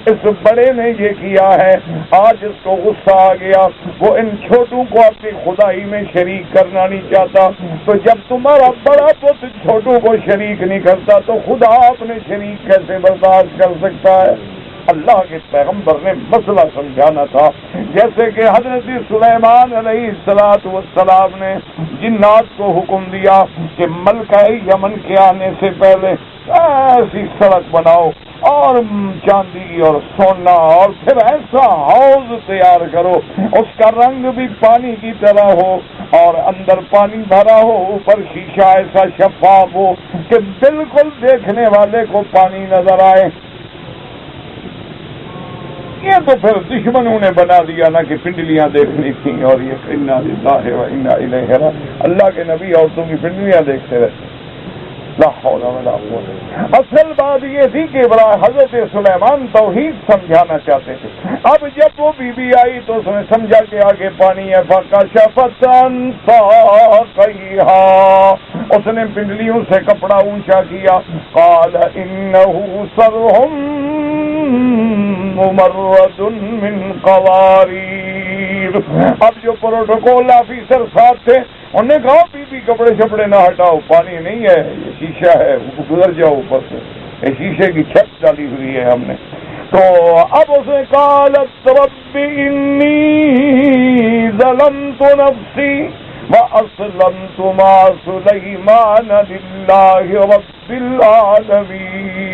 اس بڑے نے یہ کیا ہے۔ آج اس کو غصہ آ گیا، وہ ان چھوٹوں کو اپنی خدائی میں شریک کرنا نہیں چاہتا، تو جب تمہارا بڑا بت چھوٹوں کو شریک نہیں کرتا تو خدا اپنے شریک کیسے برداشت کر سکتا ہے؟ اللہ کے پیغمبر نے مسئلہ سمجھانا تھا، جیسے کہ حضرت سلیمان علیہ السلام نے جنات کو حکم دیا کہ ملکہ یمن کے آنے سے پہلے ایسی سڑک بناؤ اور چاندی اور سونا، اور پھر ایسا حوض تیار کرو اس کا رنگ بھی پانی کی طرح ہو اور اندر پانی بھرا ہو، اوپر شیشہ ایسا شفاف ہو کہ بالکل دیکھنے والے کو پانی نظر آئے۔ یہ تو پھر دشمنوں نے بنا دیا نا کہ پنڈلیاں دیکھنی تھیں، اور یہ انا للہ و انا الیہ راجعون، اللہ کے نبی عورتوں کی پنڈلیاں دیکھتے رہے، لا حول ولا قوت۔ اصل بات یہ تھی کہ حضرت سلیمان توحید سمجھانا چاہتے تھے۔ اب جب وہ بی بی آئی تو اس نے سمجھا کہ آگے پانی ہے، فکشفت عن ساقیہا، اس نے پنڈلیوں سے کپڑا اونچا کیا، قال انہ سرح ممرد من قواریر۔ اب جو پروٹوکول آفیسر ساتھ تھے انہوں نے کہا بی بی کپڑے شپڑے نہ ہٹاؤ، پانی نہیں ہے، یہ شیشہ ہے، گزر جاؤ اوپر سے، یہ شیشے کی چھت ڈالی ہوئی ہے ہم نے۔ تو اب اس نے قالت رب انی ظلمت نفسی واسلمت مع سلیمان للہ رب العالمین۔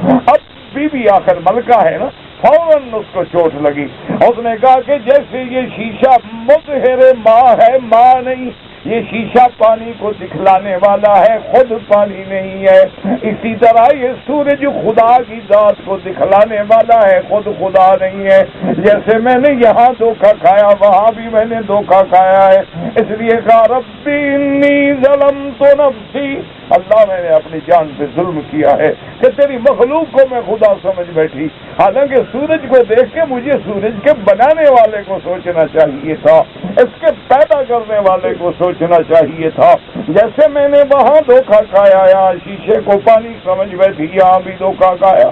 اب بی بی آخر ملکہ ہے نا، فوراً اس کو چوٹ لگی، اس نے کہا کہ جیسے یہ شیشہ مظہر ماں ہے، ماں نہیں، یہ شیشہ پانی کو دکھلانے والا ہے، خود پانی نہیں ہے، اسی طرح یہ سورج خدا کی ذات کو دکھلانے والا ہے، خود خدا نہیں ہے۔ جیسے میں نے یہاں دھوکہ کھایا وہاں بھی میں نے دھوکہ کھایا ہے، اس لیے کہا رب انی ظلمت نفسی، اللہ میں نے اپنی جان پہ ظلم کیا ہے کہ تیری مخلوق کو میں خدا سمجھ بیٹھی، حالانکہ سورج کو دیکھ کے مجھے سورج کے بنانے والے کو سوچنا چاہیے تھا، اس کے پیدا کرنے والے کو سوچنا چاہیے تھا۔ جیسے میں نے وہاں دھوکہ کھایا، یہاں شیشے کو پانی سمجھ بیٹھی، یہاں بھی دھوکہ کھایا۔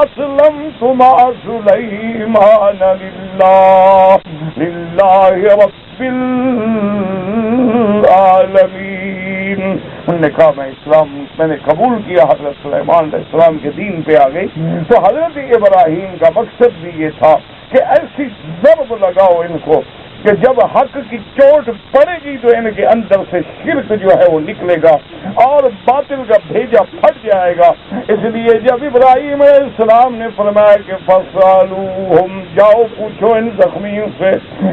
اسلمت مع سلیمان للہ رب العالمین۔ انہوں نے کہا میں نے قبول کیا، حضرت سلیمان علیہ السلام کے دین پہ آ گئی۔ تو حضرت ابراہیم کا مقصد بھی یہ تھا کہ ایسی ضرب لگاؤ ان کو کہ جب حق کی چوٹ پڑے گی تو ان کے اندر سے شرک جو ہے وہ نکلے گا اور باطل کا بھیجا پھٹ جائے گا۔ اس لیے جب ابراہیم علیہ السلام نے فرمایا کہ فَاسْأَلُوهُمْ، جاؤ پوچھو ان زخمیوں سے،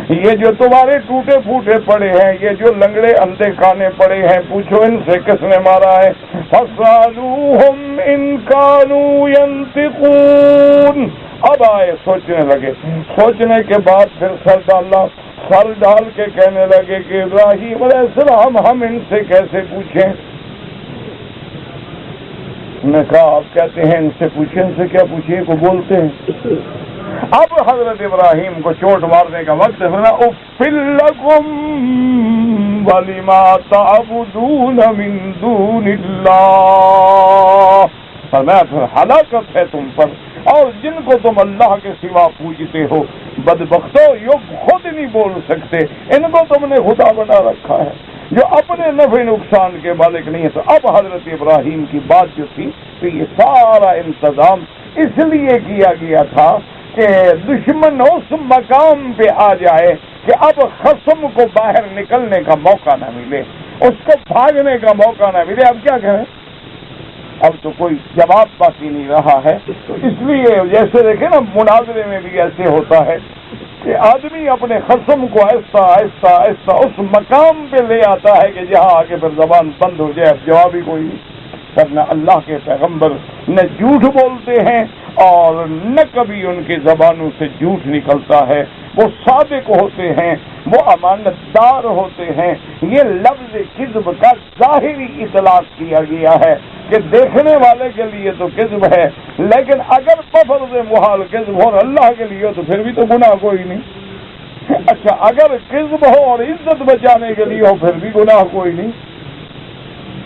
یہ جو تمہارے ٹوٹے پھوٹے پڑے ہیں، یہ جو لنگڑے اندھے کانے پڑے ہیں، پوچھو ان سے کس نے مارا ہے۔ فَاسْأَلُوهُمْ إِن كَانُوا يَنطِقُونَ۔ اب آئے سوچنے لگے، سوچنے کے بعد پھر سر ڈال کے کہنے لگے کہ ابراہیم علیہ السلام ہم ان سے کیسے پوچھیں؟ نے کہا آپ کہتے ہیں ان سے پوچھیں، ان سے کیا پوچھیں، کو بولتے ہیں۔ اب حضرت ابراہیم کو چوٹ مارنے کا وقت ہے، اُفٍّ لَكُمْ وَلِمَا تَعْبُدُونَ مِن دُونِ اللَّهِ، فرمایا پھر ہلاکت ہے تم پر اور جن کو تم اللہ کے سوا پوجتے ہو، بدبختو، یہ خود نہیں بول سکتے، ان کو تم نے خدا بنا رکھا ہے جو اپنے نفع نقصان کے مالک نہیں ہے۔ تو اب حضرت ابراہیم کی بات جو تھی تو یہ سارا انتظام اس لیے کیا گیا تھا کہ دشمن اس مقام پہ آ جائے کہ اب خصم کو باہر نکلنے کا موقع نہ ملے، اس کو بھاگنے کا موقع نہ ملے۔ اب کیا کریں، اب تو کوئی جواب باقی نہیں رہا ہے۔ تو اس لیے جیسے دیکھیں نا مناظرے میں بھی ایسے ہوتا ہے کہ آدمی اپنے خصم کو آہستہ آہستہ آہستہ اس مقام پہ لے آتا ہے کہ جہاں آگے پھر زبان بند ہو جائے، اب جواب ہی کوئی نہیں۔ ورنہ اللہ کے پیغمبر نہ جھوٹ بولتے ہیں اور نہ کبھی ان کی زبانوں سے جھوٹ نکلتا ہے، وہ صادق ہوتے ہیں، وہ امانت دار ہوتے ہیں۔ یہ لفظ کذب کا ظاہری اطلاق کیا گیا ہے کہ دیکھنے والے کے لیے تو کذب ہے، لیکن اگر بفرض محال کذب ہو اور اللہ کے لیے ہو تو پھر بھی تو گناہ کوئی نہیں۔ اچھا اگر کذب ہو اور عزت بچانے کے لیے ہو پھر بھی گناہ کوئی نہیں۔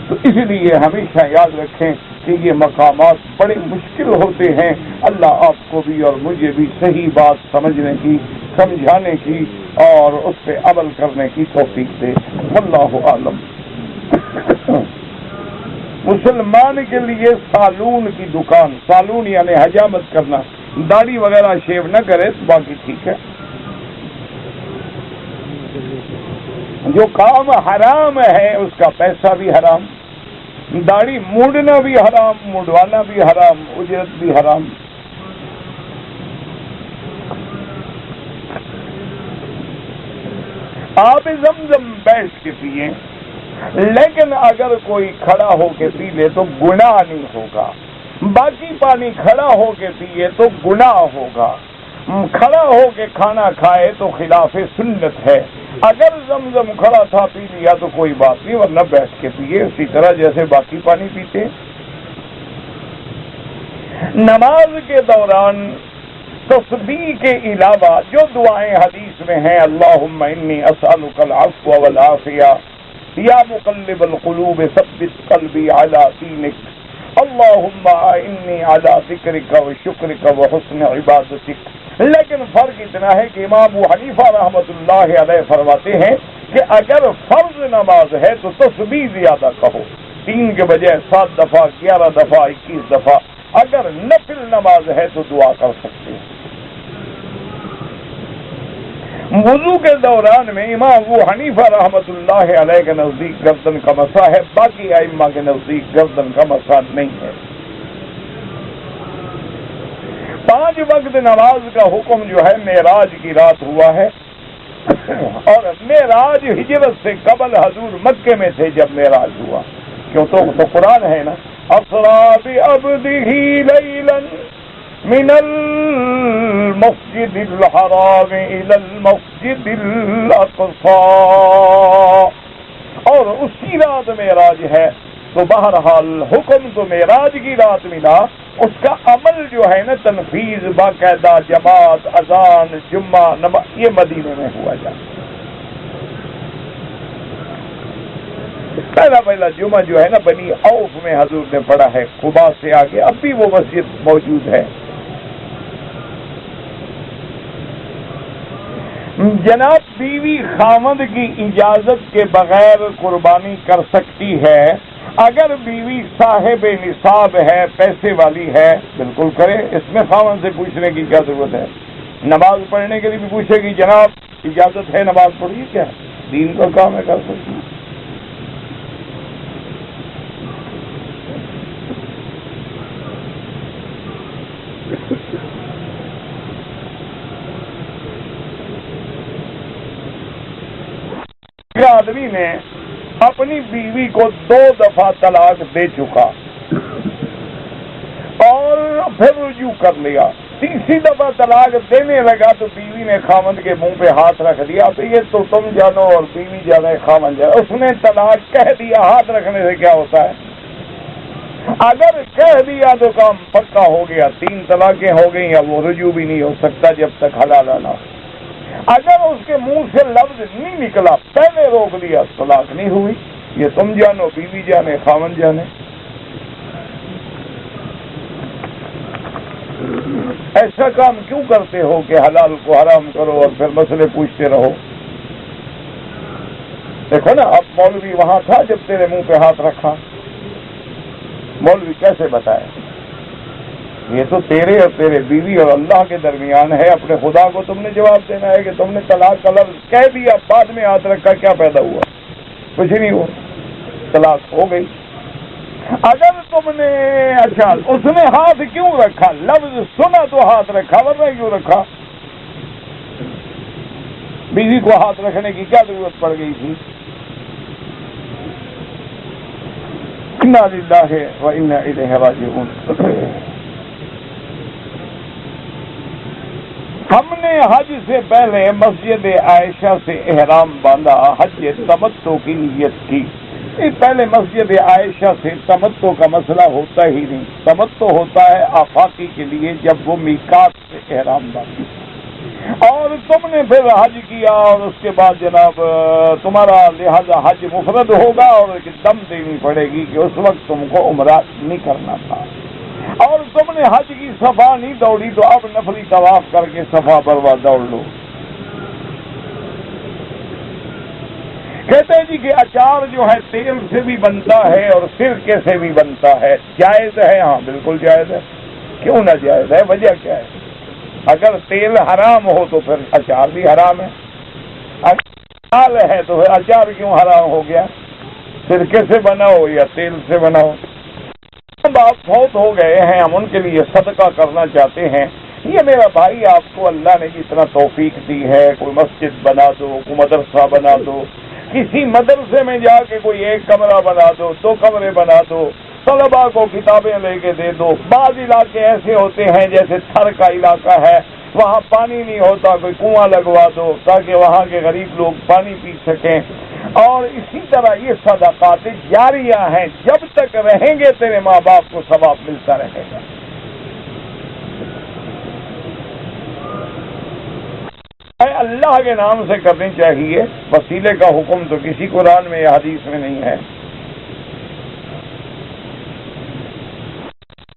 تو اس لیے ہمیشہ یاد رکھیں کہ یہ مقامات بڑے مشکل ہوتے ہیں۔ اللہ آپ کو بھی اور مجھے بھی صحیح بات سمجھنے کی، سمجھانے کی اور اس پہ عمل کرنے کی توفیق دے۔ واللہ عالم۔ مسلمان کے لیے سالون کی دکان، سالون یعنی حجامت کرنا، داڑھی وغیرہ شیو نہ کرے تو باقی ٹھیک ہے۔ جو کام حرام ہے اس کا پیسہ بھی حرام، داڑھی موڑنا بھی حرام، موڑوانا بھی حرام، اجرت بھی حرام۔ آب زمزم بیٹھ کے پیئیں، لیکن اگر کوئی کھڑا ہو کے پی لے تو گناہ نہیں ہوگا، باقی پانی کھڑا ہو کے پیئے تو گناہ ہوگا۔ کھڑا ہو کے کھانا کھائے تو خلاف سنت ہے. اگر زمزم کھڑا تھا پی لیا تو کوئی بات نہیں، ورنہ بیٹھ کے پیے اسی طرح جیسے باقی پانی پیتے. نماز کے دوران تسبیح کے علاوہ جو دعائیں حدیث میں ہیں، اللہم انی اسألک العفو والعافیہ، یا مقلب القلوب ثبت قلبی علی دینک، اللہم اعنی علی ذکرک وشکرک وحسن عبادتک. لیکن فرق اتنا ہے کہ امام ابو حنیفہ رحمۃ اللہ علیہ فرماتے ہیں کہ اگر فرض نماز ہے تو تسبیح زیادہ کہو، 3 کے بجائے 7 دفعہ، 11 دفعہ، 21 دفعہ. اگر نفل نماز ہے تو دعا کر سکتے ہیں. وضو کے دوران میں امام ابو حنیفہ رحمۃ اللہ علیہ کے نزدیک گردن کا مسح ہے، باقی ائمہ کے نزدیک گردن کا مسح نہیں ہے. 5 وقت نماز کا حکم جو ہے معراج کی رات ہوا ہے، اور معراج ہجرت سے قبل حضور مکے میں تھے جب معراج ہوا. کیوں تو قرآن ہے نا، اسری بعبدہ لیلا من المسجد الحرام الى المسجد الاقصى، اور اسی رات معراج ہے. تو بہرحال حکم تو معراج کی رات ملا، اس کا عمل جو ہے نا تنفیذ باقاعدہ جماعت، اذان، جمعہ، نماز، یہ مدینے میں ہوا جاتا. پہلا جمعہ جو ہے نا بنی عوف میں حضور نے پڑھا ہے، قباء سے آگے، اب بھی وہ مسجد موجود ہے. جناب بیوی خاوند کی اجازت کے بغیر قربانی کر سکتی ہے. اگر بیوی صاحب نصاب ہے، پیسے والی ہے، بالکل کرے، اس میں خاوند سے پوچھنے کی کیا ضرورت ہے. نماز پڑھنے کے لیے بھی پوچھے گی جناب اجازت ہے نماز پڑھیے، کیا دین کا کام ہے، کر سکتی ہے. آدمی نے اپنی بیوی کو 2 دفعہ طلاق دے چکا اور پھر رجوع کر لیا، 3ری دفعہ طلاق دینے لگا تو بیوی نے خاوند کے منہ پہ ہاتھ رکھ دیا. تو یہ تو تم جانو اور بیوی جانے، خاوند جانے. اس نے طلاق کہہ دیا، ہاتھ رکھنے سے کیا ہوتا ہے؟ اگر کہہ دیا تو کام پکا ہو گیا، 3 طلاقیں ہو گئی، اب وہ رجوع بھی نہیں ہو سکتا جب تک حلال نہ ہو. اگر اس کے منہ سے لفظ نہیں نکلا، پہلے روک دیا، طلاق نہیں ہوئی. یہ تم جانو، بیوی جانے، خاوند جانے. ایسا کام کیوں کرتے ہو کہ حلال کو حرام کرو اور پھر مسئلے پوچھتے رہو؟ دیکھو نا، اب مولوی وہاں تھا جب تیرے منہ پہ ہاتھ رکھا، مولوی کیسے بتائے؟ یہ تو تیرے اور تیرے بیوی اور اللہ کے درمیان ہے. اپنے خدا کو تم نے جواب دینا ہے کہ تم نے طلاق کا لفظ کہہ دیا، بعد میں ہاتھ رکھا، کیا پیدا ہوا؟ کچھ نہیں ہوا، طلاق ہو گئی. اگر تم نے اچھا اس نے ہاتھ کیوں رکھا؟ لفظ سنا تو ہاتھ رکھا، ورنہ کیوں رکھا؟ بیوی کو ہاتھ رکھنے کی کیا ضرورت پڑ گئی تھی؟ انا للہ و انا الیہ راجعون. ہم نے حج سے پہلے مسجد عائشہ سے احرام باندھا، حج تمتع کی نیت کی. پہلے مسجد عائشہ سے تمتع کا مسئلہ ہوتا ہی نہیں. تمتع ہوتا ہے آفاقی کے لیے جب وہ میقات سے احرام باندھے، اور تم نے پھر حج کیا اور اس کے بعد جناب تمہارا لہذا حج مفرد ہوگا اور دم دینی پڑے گی کہ اس وقت تم کو عمرہ نہیں کرنا تھا، اور تم نے حج کی صفا نہیں دوڑی تو اب نفلی طواف کر کے صفا مروہ دوڑ لو. کہتے ہیں جی کہ اچار جو ہے تیل سے بھی بنتا ہے اور سرکے سے بھی بنتا ہے، جائز ہے؟ ہاں بالکل جائز ہے. کیوں نہ جائز ہے؟ وجہ کیا ہے؟ اگر تیل حرام ہو تو پھر اچار بھی حرام ہے. حلال ہے تو پھر اچار کیوں حرام ہو گیا؟ سرکے سے بناؤ یا تیل سے بناؤ. باپ فوت ہو گئے ہیں، ہم ان کے لیے صدقہ کرنا چاہتے ہیں. یہ میرا بھائی، آپ کو اللہ نے اتنا توفیق دی ہے، کوئی مسجد بنا دو، کوئی مدرسہ بنا دو، کسی مدرسے میں جا کے کوئی 1 کمرہ بنا دو، 2 کمرے بنا دو، طلباء کو کتابیں لے کے دے دو. بعض علاقے ایسے ہوتے ہیں جیسے تھر کا علاقہ ہے، وہاں پانی نہیں ہوتا کوئی کنواں لگوا دو تاکہ وہاں کے غریب لوگ پانی پی سکیں. اور اسی طرح یہ صدقات جاریہ ہیں، جب تک رہیں گے تیرے ماں باپ کو ثواب ملتا رہے گا. اللہ کے نام سے کرنی چاہیے. وسیلے کا حکم تو کسی قرآن میں یا حدیث میں نہیں ہے.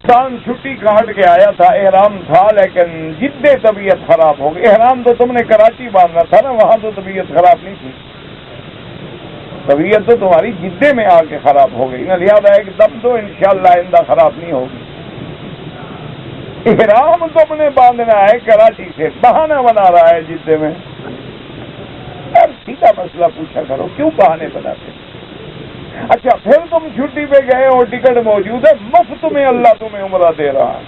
انسان چھٹی کاٹ کے آیا تھا، احرام تھا، لیکن جدے طبیعت خراب ہو گئی. احرام تو تم نے کراچی باندھنا تھا نا، وہاں تو طبیعت خراب نہیں تھی. طبیعت تو تمہاری جدے میں آ کے خراب ہو گئی نا، لہٰذا ایک دم تو انشاءاللہ آئندہ خراب نہیں ہوگی. احرام تم نے باندھنا ہے کراچی سے، بہانہ بنا رہا ہے جدے میں. اب سیدھا مسئلہ پوچھا کرو، کیوں بہانے بناتے؟ اچھا پھر تم چھٹی پہ گئے اور ٹکٹ موجود ہے، مفت میں اللہ تمہیں عمرہ دے رہا ہے.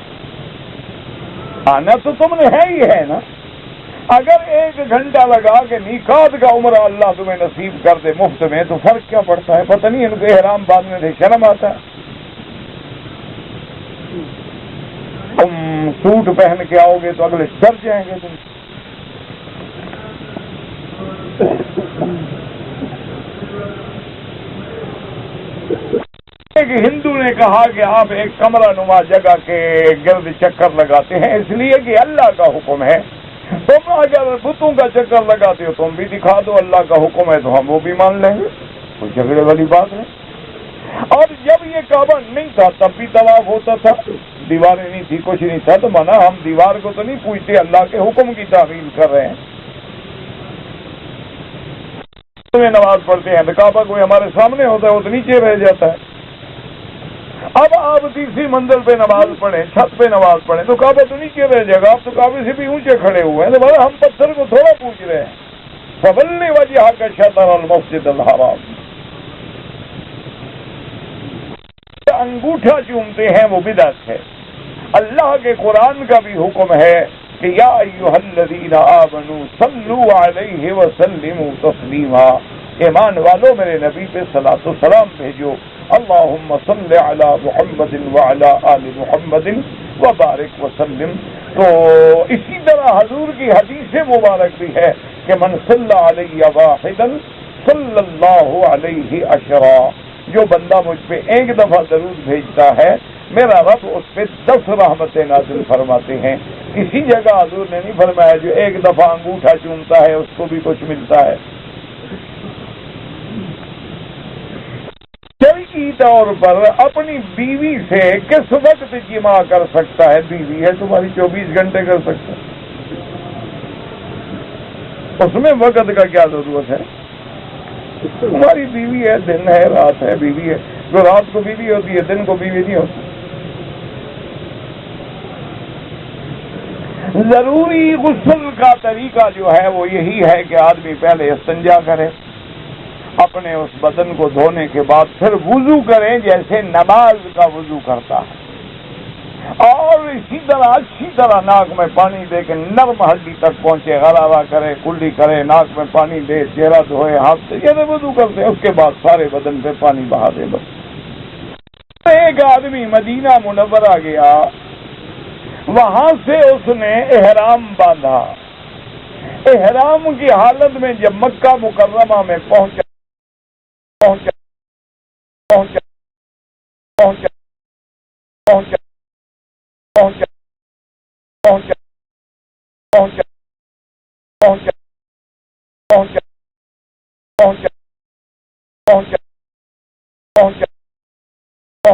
آنا تو تم نے ہے ہی ہے نا. اگر 1 گھنٹہ لگا کے میقات کا عمرہ اللہ تمہیں نصیب کر دے مفت میں تو فرق کیا پڑتا ہے؟ پتہ نہیں ان کو احرام باندھنے سے شرم آتا ہے. تم سوٹ پہن کے آؤ گے تو اگلے ڈر جائیں گے تم. ایک ہندو نے کہا کہ آپ ایک کمرہ نما جگہ کے گرد چکر لگاتے ہیں اس لیے کہ اللہ کا حکم ہے. تم اگر بتوں کا چکر لگاتے ہو تم بھی دکھا دو اللہ کا حکم ہے تو ہم وہ بھی مان لیں گے. کوئی جھگڑے والی بات ہے. اور جب یہ کعبہ نہیں تھا تب بھی طواف ہوتا تھا، دیواریں نہیں تھی، کچھ نہیں تھا، تو مانا ہم دیوار کو تو نہیں پوچھتے، اللہ کے حکم کی تعمیل کر رہے ہیں. نماز پڑھتے ہیں تو کعبہ کوئی ہمارے سامنے ہوتا ہے، وہ تو نیچے رہ جاتا ہے. اب آپ تیسری منزل پہ نماز پڑھیں، چھت پہ نماز پڑھیں تو کعبہ تو نیچے رہ جائے گا. آپ تو کعبے سے بھی اونچے کھڑے ہوئے ہیں، تو بھائی ہم پتھر کو تھوڑا پوچھ رہے ہیں. فَوَلِّ وَجْهَكَ شَطْرَ الْمَسْجِدِ الْحَرَامِ. انگوٹھا چومتے ہیں وہ بدعت ہے. اللہ کے قرآن کا بھی حکم ہے کہ یا ایھا الذین آمنوا صلوا علیہ وسلموا تسلیما. ایمان والو میرے نبی پہ صلاۃ و سلام بھیجو. اللہم صل علی محمد وعلی آل محمد وبارک وسلم. تو اسی طرح حضور کی حدیث مبارک بھی ہے کہ من صلی علیہ واحدا صلی اللہ علیہ عشرا. جو بندہ مجھ پہ ایک دفعہ درود بھیجتا ہے میرا رب اس پہ 10 رحمتیں نازل فرماتے ہیں. کسی جگہ حضور نے نہیں فرمایا جو ایک دفعہ انگوٹھا چومتا ہے اس کو بھی کچھ ملتا ہے. شرعی طور پر اپنی بیوی سے کس وقت جماع کر سکتا ہے؟ بیوی ہے تمہاری 24 گھنٹے کر سکتا ہے، اس میں وقت کا کیا ضرورت ہے؟ تمہاری بیوی ہے، دن ہے رات ہے، بیوی ہے. جو رات کو بیوی ہوتی ہے دن کو بیوی نہیں ہوتی. ضروری غسل کا طریقہ جو ہے وہ یہی ہے کہ آدمی پہلے استنجا کرے، اپنے اس بدن کو دھونے کے بعد پھر وضو کریں جیسے نماز کا وضو کرتا ہے. اور اسی طرح اچھی طرح ناک میں پانی دے کے نرم ہڈی تک پہنچے، غرارہ کرے، کلی کرے، ناک میں پانی دے، چہرہ دھوئے، ہاتھ سے جیسے وضو کرتے ہیں. اس کے بعد سارے بدن پہ پانی بہا دے. بس ایک آدمی مدینہ منورہ گیا، وہاں سے اس نے احرام باندھا. احرام کی حالت میں جب مکہ مکرمہ میں پہنچا پہنچا پہنچا پہنچا پہنچا پہنچا پہنچا پہنچا پہنچا پہنچا